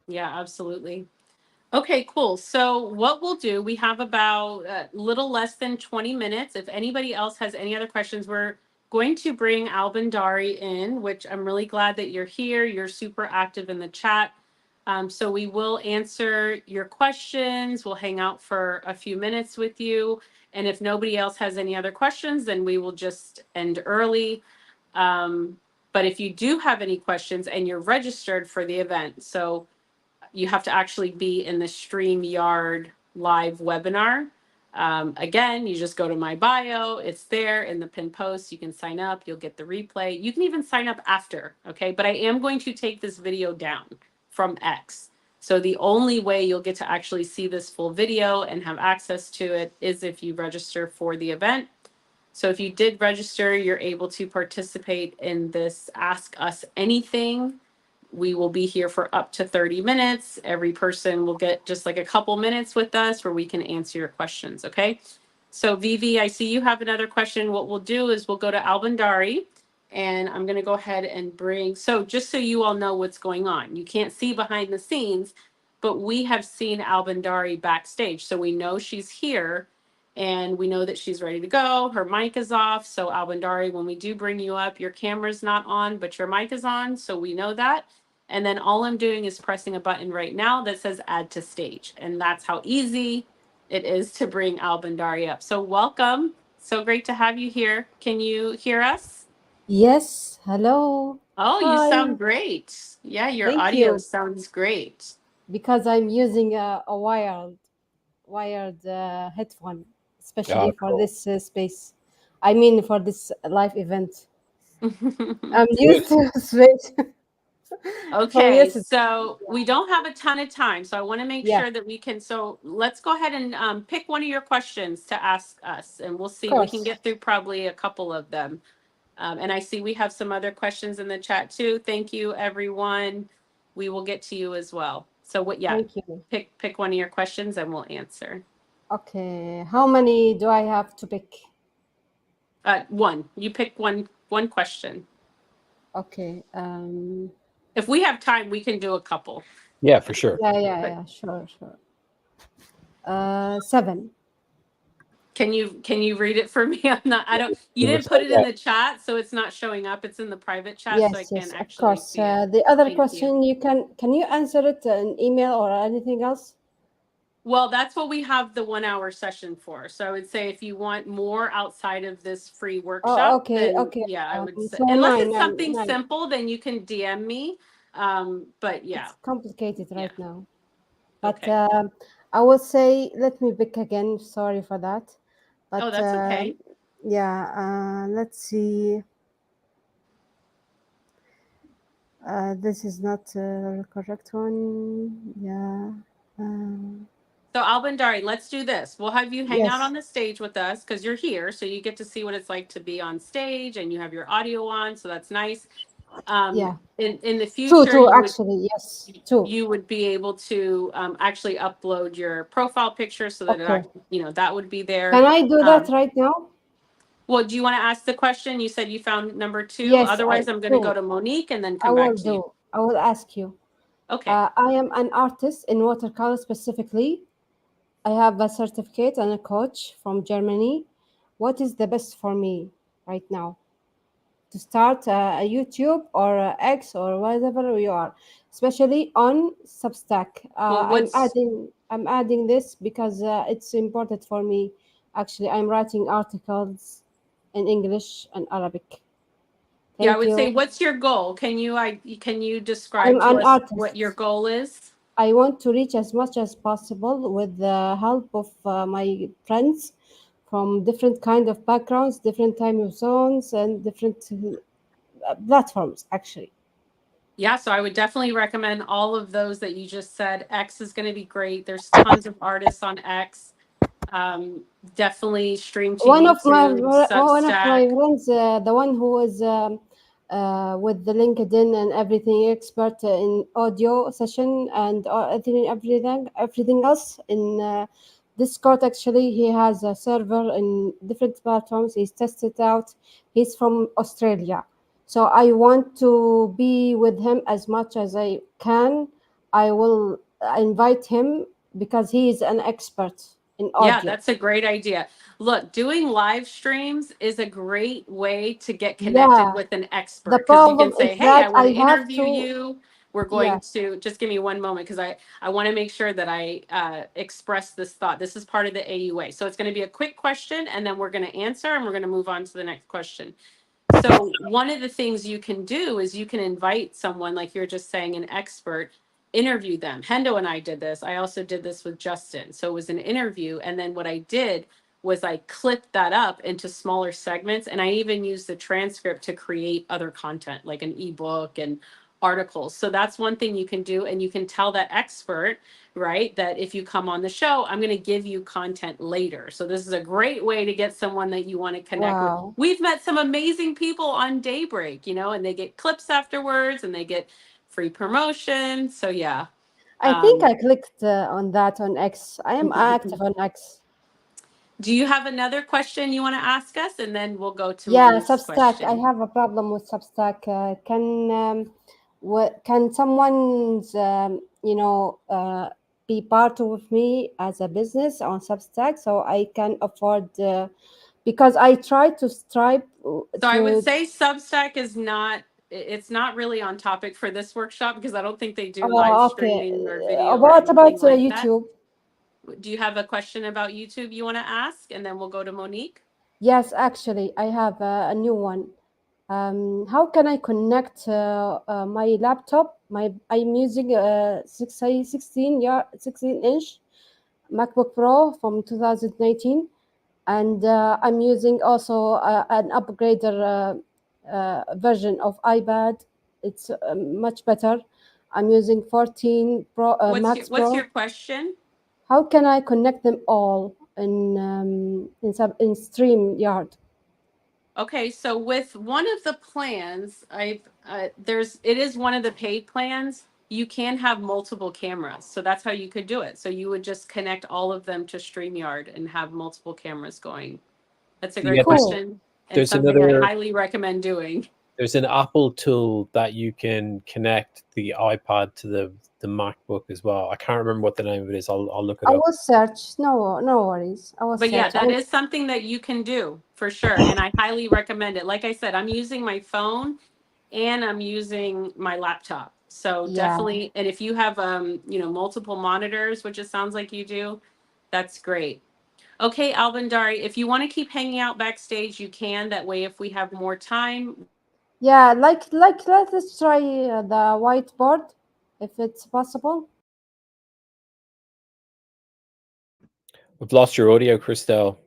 [SPEAKER 1] Yeah, absolutely. Okay, cool. So what we'll do, we have about a little less than 20 minutes. If anybody else has any other questions, we're going to bring Albin Dari in, which I'm really glad that you're here. You're super active in the chat. So we will answer your questions. We'll hang out for a few minutes with you. And if nobody else has any other questions, then we will just end early. But if you do have any questions and you're registered for the event, so you have to actually be in the StreamYard live webinar. Again, you just go to my bio. It's there in the pinned post. You can sign up. You'll get the replay. You can even sign up after, okay? But I am going to take this video down from X. So the only way you'll get to actually see this full video and have access to it is if you register for the event. So if you did register, you're able to participate in this Ask Us Anything. We will be here for up to 30 minutes. Every person will get just like a couple minutes with us where we can answer your questions, okay? So Vivi, I see you have another question. What we'll do is we'll go to Albin Dari, and I'm gonna go ahead and bring, so just so you all know what's going on, you can't see behind the scenes, but we have seen Albin Dari backstage. So we know she's here and we know that she's ready to go. Her mic is off. So Albin Dari, when we do bring you up, your camera's not on, but your mic is on. So we know that. And then all I'm doing is pressing a button right now that says add to stage. And that's how easy it is to bring Albin Dari up. So welcome. So great to have you here. Can you hear us?
[SPEAKER 4] Yes, hello.
[SPEAKER 1] Oh, you
[SPEAKER 4] Hi.
[SPEAKER 1] sound great. Yeah, your
[SPEAKER 4] Thank
[SPEAKER 1] audio
[SPEAKER 4] you.
[SPEAKER 1] sounds great.
[SPEAKER 4] Because I'm using a wired headphone, especially for
[SPEAKER 2] cool.
[SPEAKER 4] this space. I mean, for this live event. I'm
[SPEAKER 2] Good.
[SPEAKER 4] used to switch.
[SPEAKER 1] Okay,
[SPEAKER 4] yes,
[SPEAKER 1] so we don't have a ton of time, so I want to make
[SPEAKER 4] yeah,
[SPEAKER 1] sure that we can, so let's go ahead and pick one of your questions to ask us, and we'll
[SPEAKER 4] of
[SPEAKER 1] see, we can
[SPEAKER 4] course.
[SPEAKER 1] get through probably a couple of them. And I see we have some other questions in the chat too. Thank you, everyone. We will get to you as well. So what, yeah,
[SPEAKER 4] Thank you.
[SPEAKER 1] pick one of your questions and we'll answer.
[SPEAKER 4] Okay, how many do I have to pick?
[SPEAKER 1] One, you pick one question.
[SPEAKER 4] Okay.
[SPEAKER 1] If we have time, we can do a couple.
[SPEAKER 2] Yeah, for sure.
[SPEAKER 4] Yeah, sure. 7.
[SPEAKER 1] Can you read it for me? You didn't put it in the chat, so it's not showing up. It's in the private chat, so I
[SPEAKER 4] Yes,
[SPEAKER 1] can't
[SPEAKER 4] of
[SPEAKER 1] actually
[SPEAKER 4] course.
[SPEAKER 1] see it.
[SPEAKER 4] The other
[SPEAKER 1] Thank
[SPEAKER 4] question, can you answer it in email or anything else?
[SPEAKER 1] Well, that's what we have the 1 hour session for. So I would say if you want more outside of this free workshop,
[SPEAKER 4] Okay.
[SPEAKER 1] yeah, I would say,
[SPEAKER 4] So
[SPEAKER 1] unless
[SPEAKER 4] nine,
[SPEAKER 1] it's something
[SPEAKER 4] nine.
[SPEAKER 1] simple, then you can DM me. But yeah.
[SPEAKER 4] It's complicated right now. But
[SPEAKER 1] Okay.
[SPEAKER 4] I will say, let me pick again. Sorry for that. But
[SPEAKER 1] That's okay.
[SPEAKER 4] yeah, let's see. This is not the correct one. Yeah.
[SPEAKER 1] So Albin Dari, let's do this. We'll have you hang out
[SPEAKER 4] Yes.
[SPEAKER 1] on the stage with us because you're here. So you get to see what it's like to be on stage and you have your audio on. So that's nice.
[SPEAKER 4] Yeah.
[SPEAKER 1] In the future,
[SPEAKER 4] Two, actually, yes. 2.
[SPEAKER 1] You would be able to actually upload your profile picture so that that would be there.
[SPEAKER 4] Can I do that right now?
[SPEAKER 1] Well, do you want to ask the question? You said you found number 2.
[SPEAKER 4] Yes.
[SPEAKER 1] Otherwise, I'm going to go to Monique and then come back to you.
[SPEAKER 4] I will ask you.
[SPEAKER 1] Okay.
[SPEAKER 4] I am an artist in watercolor specifically. I have a certificate and a coach from Germany. What is the best for me right now? To start a YouTube or a X or whatever you are, especially on Substack. I'm adding this because it's important for me. Actually, I'm writing articles in English and Arabic.
[SPEAKER 1] I would say, what's your goal? Can you describe to us what your goal is?
[SPEAKER 4] I want to reach as much as possible with the help of my friends from different kind of backgrounds, different time zones, and different platforms actually.
[SPEAKER 1] Yeah, so I would definitely recommend all of those that you just said. X is going to be great. There's tons of artists on X. Definitely stream to YouTube,
[SPEAKER 4] One of
[SPEAKER 1] Substack.
[SPEAKER 4] my friends, the one who is with the LinkedIn and everything, expert in audio session and everything else in Discord. Actually, he has a server in different platforms. He's tested out. He's from Australia, so I want to be with him as much as I can. I will invite him because he is an expert in
[SPEAKER 1] Yeah,
[SPEAKER 4] audio.
[SPEAKER 1] that's a great idea. Look, doing live streams is a great way to get connected
[SPEAKER 4] Yeah,
[SPEAKER 1] with an
[SPEAKER 4] the
[SPEAKER 1] expert because you can
[SPEAKER 4] problem is
[SPEAKER 1] say, "Hey,
[SPEAKER 4] that
[SPEAKER 1] I want
[SPEAKER 4] I
[SPEAKER 1] to
[SPEAKER 4] have
[SPEAKER 1] interview
[SPEAKER 4] to,
[SPEAKER 1] you. We're
[SPEAKER 4] yeah,
[SPEAKER 1] going to just give me one moment because I want to make sure that I express this thought. This is part of the AUA, so it's going to be a quick question, and then we're going to answer, and we're going to move on to the next question. So one of the things you can do is you can invite someone, like you're just saying, an expert, interview them. Hendo and I did this. I also did this with Justin. So it was an interview. And then what I did was I clipped that up into smaller segments. And I even used the transcript to create other content, like an ebook and articles. So that's one thing you can do. And you can tell that expert, right, that if you come on the show, I'm going to give you content later. So this is a great way to get someone that you want to connect with.
[SPEAKER 4] wow.
[SPEAKER 1] We've met some amazing people on Daybreak, and they get clips afterwards and they get free promotion. So yeah.
[SPEAKER 4] I think
[SPEAKER 1] Um,
[SPEAKER 4] I clicked on that on X. I am active on X.
[SPEAKER 1] do you have another question you want to ask us? And then we'll go to
[SPEAKER 4] Yeah,
[SPEAKER 1] Monique's
[SPEAKER 4] Substack. I
[SPEAKER 1] question.
[SPEAKER 4] have a problem with Substack. Can someone's be part of me as a business on Substack so I can afford because I try to strive
[SPEAKER 1] So I would
[SPEAKER 4] to.
[SPEAKER 1] say Substack is not, it's not really on topic for this workshop because I don't think they do live
[SPEAKER 4] Okay.
[SPEAKER 1] streaming or video or
[SPEAKER 4] What about
[SPEAKER 1] anything like that.
[SPEAKER 4] YouTube?
[SPEAKER 1] Do you have a question about YouTube you want to ask? And then we'll go to Monique.
[SPEAKER 4] Yes, actually, I have a new one. How can I connect my laptop? I'm using a 16-inch MacBook Pro from 2019, and I'm using also an upgraded version of iPad. It's much better. I'm using 14 Pro Max
[SPEAKER 1] What's
[SPEAKER 4] Pro.
[SPEAKER 1] your question?
[SPEAKER 4] How can I connect them all in StreamYard?
[SPEAKER 1] Okay, so with one of the plans, it is one of the paid plans. You can have multiple cameras, so that's how you could do it. So you would just connect all of them to StreamYard and have multiple cameras going. That's a great
[SPEAKER 2] Yeah,
[SPEAKER 4] Cool.
[SPEAKER 1] question and
[SPEAKER 2] there's
[SPEAKER 1] something I
[SPEAKER 2] another
[SPEAKER 1] highly recommend doing.
[SPEAKER 2] there's an Apple tool that you can connect the iPad to the MacBook as well. I can't remember what the name of it is. I'll look it
[SPEAKER 4] I
[SPEAKER 2] up.
[SPEAKER 4] will search. No worries. I will
[SPEAKER 1] But yeah,
[SPEAKER 4] search.
[SPEAKER 1] that is something that you can do for sure, and I highly recommend it. Like I said, I'm using my phone and I'm using my laptop. So
[SPEAKER 4] Yeah.
[SPEAKER 1] definitely, and if you have multiple monitors, which it sounds like you do, that's great. Okay, Albandari, if you want to keep hanging out backstage, you can. That way, if we have more time.
[SPEAKER 4] Yeah, let's try the whiteboard if it's possible.
[SPEAKER 2] We've lost your audio, Christel.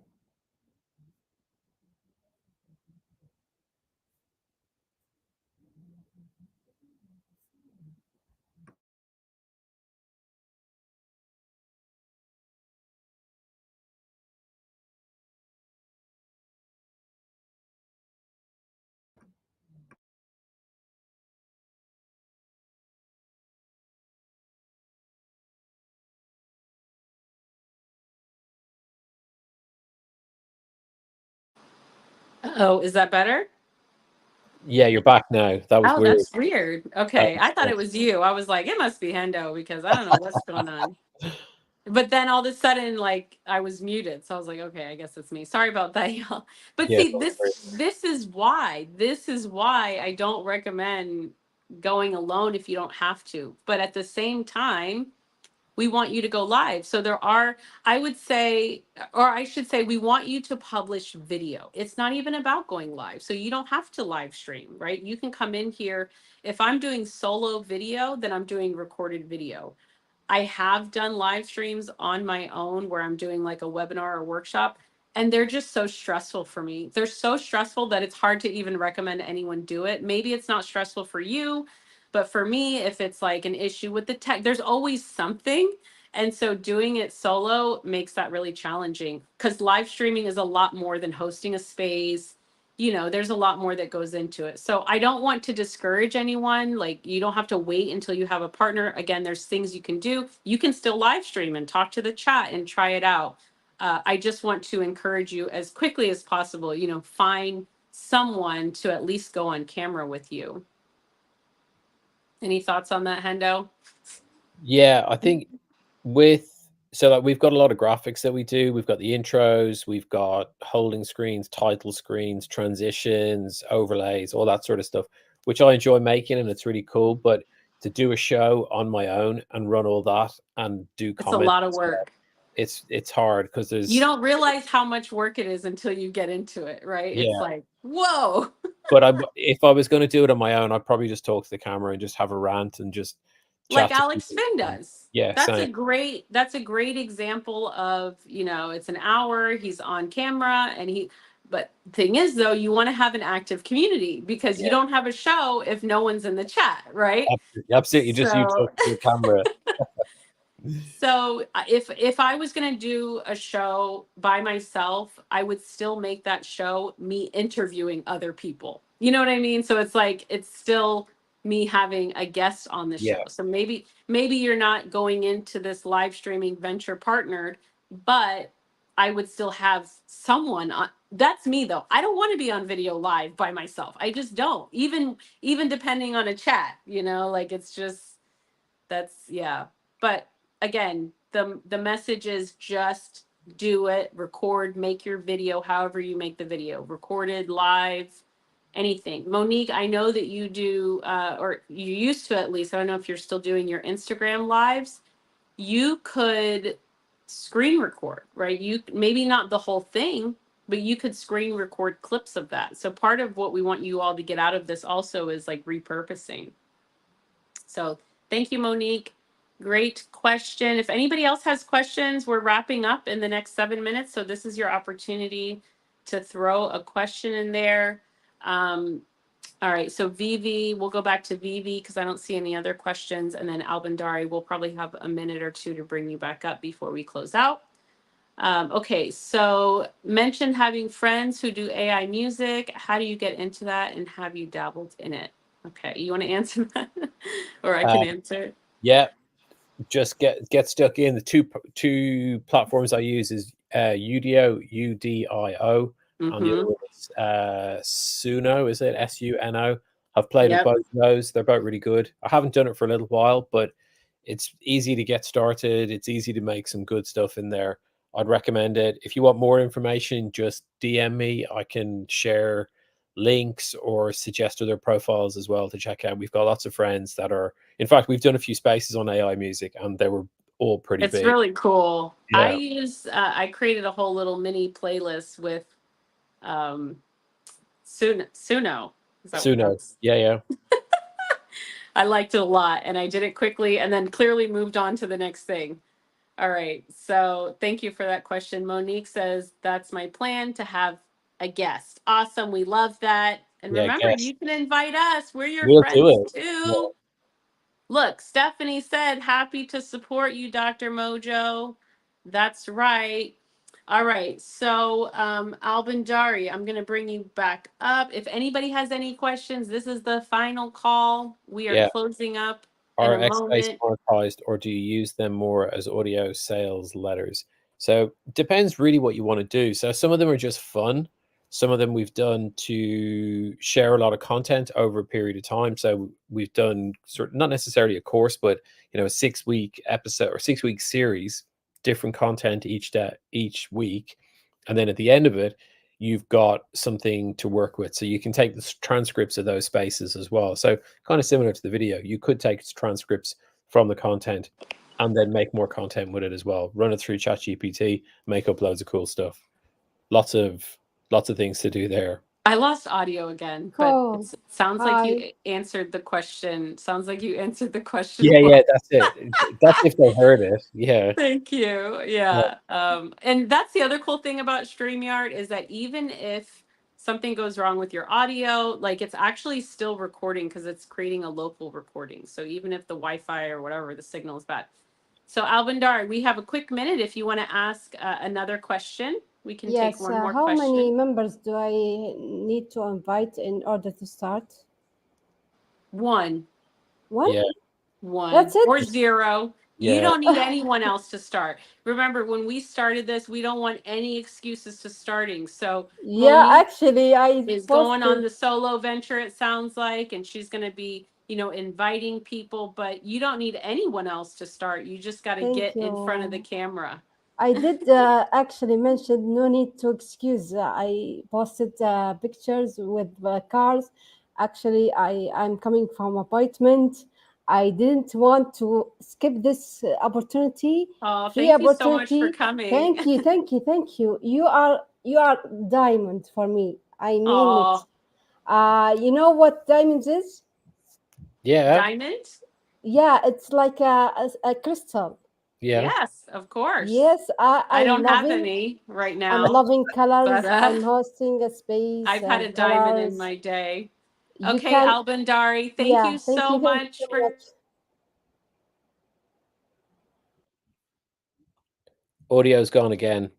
[SPEAKER 1] Oh, is that better?
[SPEAKER 2] Yeah, you're back now. That was
[SPEAKER 1] Oh,
[SPEAKER 2] weird.
[SPEAKER 1] that's weird. Okay, I thought it was you. I was like, it must be Hendo because I don't know what's going on. But then all of a sudden, like I was muted, so I was like, okay, I guess it's me. Sorry about that, y'all. But
[SPEAKER 2] Yeah,
[SPEAKER 1] see,
[SPEAKER 2] don't
[SPEAKER 1] this
[SPEAKER 2] worry.
[SPEAKER 1] this is why I don't recommend going alone if you don't have to. But at the same time, we want you to go live. So there are, I would say, or I should say, we want you to publish video. It's not even about going live. So you don't have to live stream, right? You can come in here. If I'm doing solo video, then I'm doing recorded video. I have done live streams on my own where I'm doing like a webinar or workshop. and they're just so stressful for me. They're so stressful that it's hard to even recommend anyone do it. Maybe it's not stressful for you, but for me, if it's like an issue with the tech, there's always something. And so doing it solo makes that really challenging, because live streaming is a lot more than hosting a space. You know, there's a lot more that goes into it. So I don't want to discourage anyone. Like, you don't have to wait until you have a partner. Again, there's things you can do. You can still live stream and talk to the chat and try it out. I just want to encourage you as quickly as possible, you know, find someone to at least go on camera with you. Any thoughts on that, Hendo?
[SPEAKER 2] Yeah, I think so like we've got a lot of graphics that we do. We've got the intros, we've got holding screens, title screens, transitions, overlays, all that sort of stuff, which I enjoy making, and it's really cool. But to do a show on my own and run all that and do
[SPEAKER 1] It's a
[SPEAKER 2] comments,
[SPEAKER 1] lot of work.
[SPEAKER 2] it's hard because
[SPEAKER 1] You
[SPEAKER 2] there's
[SPEAKER 1] don't realize how much work it is until you get into it, right?
[SPEAKER 2] yeah.
[SPEAKER 1] It's like, whoa.
[SPEAKER 2] But if I was going to do it on my own, I'd probably just talk to the camera and just have a rant and just
[SPEAKER 1] Like
[SPEAKER 2] chat to
[SPEAKER 1] Alex
[SPEAKER 2] people.
[SPEAKER 1] Finn does.
[SPEAKER 2] Yeah,
[SPEAKER 1] That's
[SPEAKER 2] same.
[SPEAKER 1] a great example of, you know, it's an hour, he's on camera, and but thing is though, you want to have an active community, because you
[SPEAKER 2] Yeah.
[SPEAKER 1] don't have a show if no one's in the chat, right?
[SPEAKER 2] Absolutely. Just you
[SPEAKER 1] So
[SPEAKER 2] talk to the camera.
[SPEAKER 1] So if I was going to do a show by myself, I would still make that show me interviewing other people. You know what I mean? So it's like, it's still me having a guest on the
[SPEAKER 2] Yeah.
[SPEAKER 1] show. So maybe you're not going into this live streaming venture partnered, but I would still have someone on. That's me though. I don't want to be on video live by myself. I just don't. Even depending on a chat, you know, like it's just, that's, yeah. But again, the message is just do it, record, make your video however you make the video, recorded, live, anything. Monique, I know that you do, or you used to at least, I don't know if you're still doing your Instagram lives. You could screen record, right? You maybe not the whole thing, but you could screen record clips of that. So part of what we want you all to get out of this also is like repurposing. So thank you, Monique. Great question. If anybody else has questions, we're wrapping up in the next 7 minutes. So this is your opportunity to throw a question in there. All right, so Vivi, we'll go back to Vivi because I don't see any other questions. And then Albandari, we'll probably have a minute or two to bring you back up before we close out. Okay, so mentioned having friends who do AI music. How do you get into that, and have you dabbled in it? Okay, you want to answer that? Or I can answer it.
[SPEAKER 2] Yeah, just get stuck in. The two platforms I use is Udio, UDIO, and the other one is Suno. Is it SUNO? I've played with both of those. They're both really good. I haven't done it for a little while, but it's easy to get started. It's easy to make some good stuff in there. I'd recommend it. If you want more information, just DM me. I can share links or suggest other profiles as well to check out. We've got lots of friends that are, in fact, we've done a few spaces on AI music and they were all pretty big.
[SPEAKER 1] It's really cool.
[SPEAKER 2] Yeah.
[SPEAKER 1] I created a whole little mini playlist with Suno.
[SPEAKER 2] Suno. Yeah.
[SPEAKER 1] I liked it a lot, and I did it quickly and then clearly moved on to the next thing. All right. So thank you for that question. Monique says, that's my plan, to have a guest. Awesome. We love that. And remember, you can invite us. We're your friends too. Yeah. Look, Stephanie said, happy to support you, Dr. Mojo. That's right. All right. So, Albandari, I'm going to bring you back up. If anybody has any questions, this is the final call. We are closing up.
[SPEAKER 2] Are X-Base monetized, or do you use them more as audio sales letters? So depends really what you want to do. So some of them are just fun. Some of them we've done to share a lot of content over a period of time. So we've done not necessarily a course, but a 6-week episode or 6-week series, different content each week, and then at the end of it, you've got something to work with. So you can take the transcripts of those spaces as well. So kind of similar to the video, you could take transcripts from the content and then make more content with it as well. Run it through ChatGPT, make up loads of cool stuff. Lots of things to do there.
[SPEAKER 1] I lost audio again, but
[SPEAKER 4] Cool.
[SPEAKER 1] it sounds like
[SPEAKER 4] Hi.
[SPEAKER 1] you answered the question. Sounds like you answered the question.
[SPEAKER 2] Yeah, that's it. That's if they heard it. Yeah.
[SPEAKER 1] Thank you. Yeah. And that's the other cool thing about StreamYard is that even if something goes wrong with your audio, like it's actually still recording because it's creating a local recording. So even if the Wi-Fi or whatever, the signal is bad. So Albandar, we have a quick minute. If you want to ask another question, we can take
[SPEAKER 4] Yes.
[SPEAKER 1] one more
[SPEAKER 4] How
[SPEAKER 1] question.
[SPEAKER 4] many members do I need to invite in order to start?
[SPEAKER 1] One.
[SPEAKER 4] One?
[SPEAKER 2] Yeah.
[SPEAKER 1] One
[SPEAKER 4] That's it?
[SPEAKER 1] or zero. You
[SPEAKER 2] Yeah.
[SPEAKER 1] don't need anyone else to start. Remember, when we started this, we don't want any excuses to starting. So
[SPEAKER 4] Yeah,
[SPEAKER 1] Monique
[SPEAKER 4] actually, I
[SPEAKER 1] is going on
[SPEAKER 4] posted.
[SPEAKER 1] the solo venture, it sounds like, and she's going to be, inviting people, but you don't need anyone else to start. You just got to
[SPEAKER 4] Thank
[SPEAKER 1] get in front of the
[SPEAKER 4] you.
[SPEAKER 1] camera.
[SPEAKER 4] I did actually mention no need to excuse. I posted pictures with cars. Actually, I'm coming from appointment. I didn't want to skip this opportunity,
[SPEAKER 1] Oh,
[SPEAKER 4] free
[SPEAKER 1] thank you so much for
[SPEAKER 4] opportunity.
[SPEAKER 1] coming.
[SPEAKER 4] Thank you, thank you, thank you. You are diamond for me. I mean it.
[SPEAKER 1] Oh,
[SPEAKER 4] You know what diamonds is?
[SPEAKER 2] Yeah.
[SPEAKER 1] diamond?
[SPEAKER 4] Yeah, it's like a crystal.
[SPEAKER 2] Yeah.
[SPEAKER 1] Yes, of course.
[SPEAKER 4] Yes,
[SPEAKER 1] I
[SPEAKER 4] I'm
[SPEAKER 1] don't have
[SPEAKER 4] loving.
[SPEAKER 1] any right
[SPEAKER 4] I'm
[SPEAKER 1] now,
[SPEAKER 4] loving colors.
[SPEAKER 1] but
[SPEAKER 4] I'm hosting a space,
[SPEAKER 1] I've had a diamond in
[SPEAKER 4] colors.
[SPEAKER 1] my day.
[SPEAKER 4] You
[SPEAKER 1] Okay,
[SPEAKER 4] can,
[SPEAKER 1] Albandari, thank
[SPEAKER 4] yeah,
[SPEAKER 1] you
[SPEAKER 4] thank
[SPEAKER 1] so
[SPEAKER 4] you. Thank you
[SPEAKER 1] much
[SPEAKER 4] so
[SPEAKER 1] for.
[SPEAKER 4] much.
[SPEAKER 2] Audio's gone again.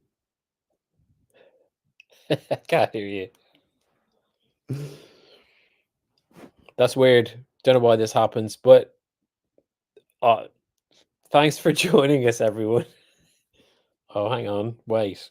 [SPEAKER 2] I can't hear you. That's weird. Don't know why this happens, but thanks for joining us, everyone. Oh, hang on. Wait.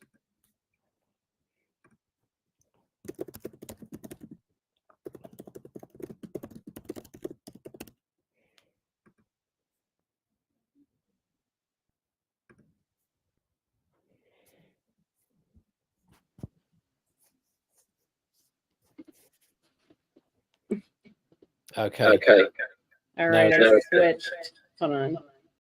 [SPEAKER 2] Okay.
[SPEAKER 3] All
[SPEAKER 2] Now
[SPEAKER 3] right,
[SPEAKER 2] it's
[SPEAKER 3] I switched. Hold on.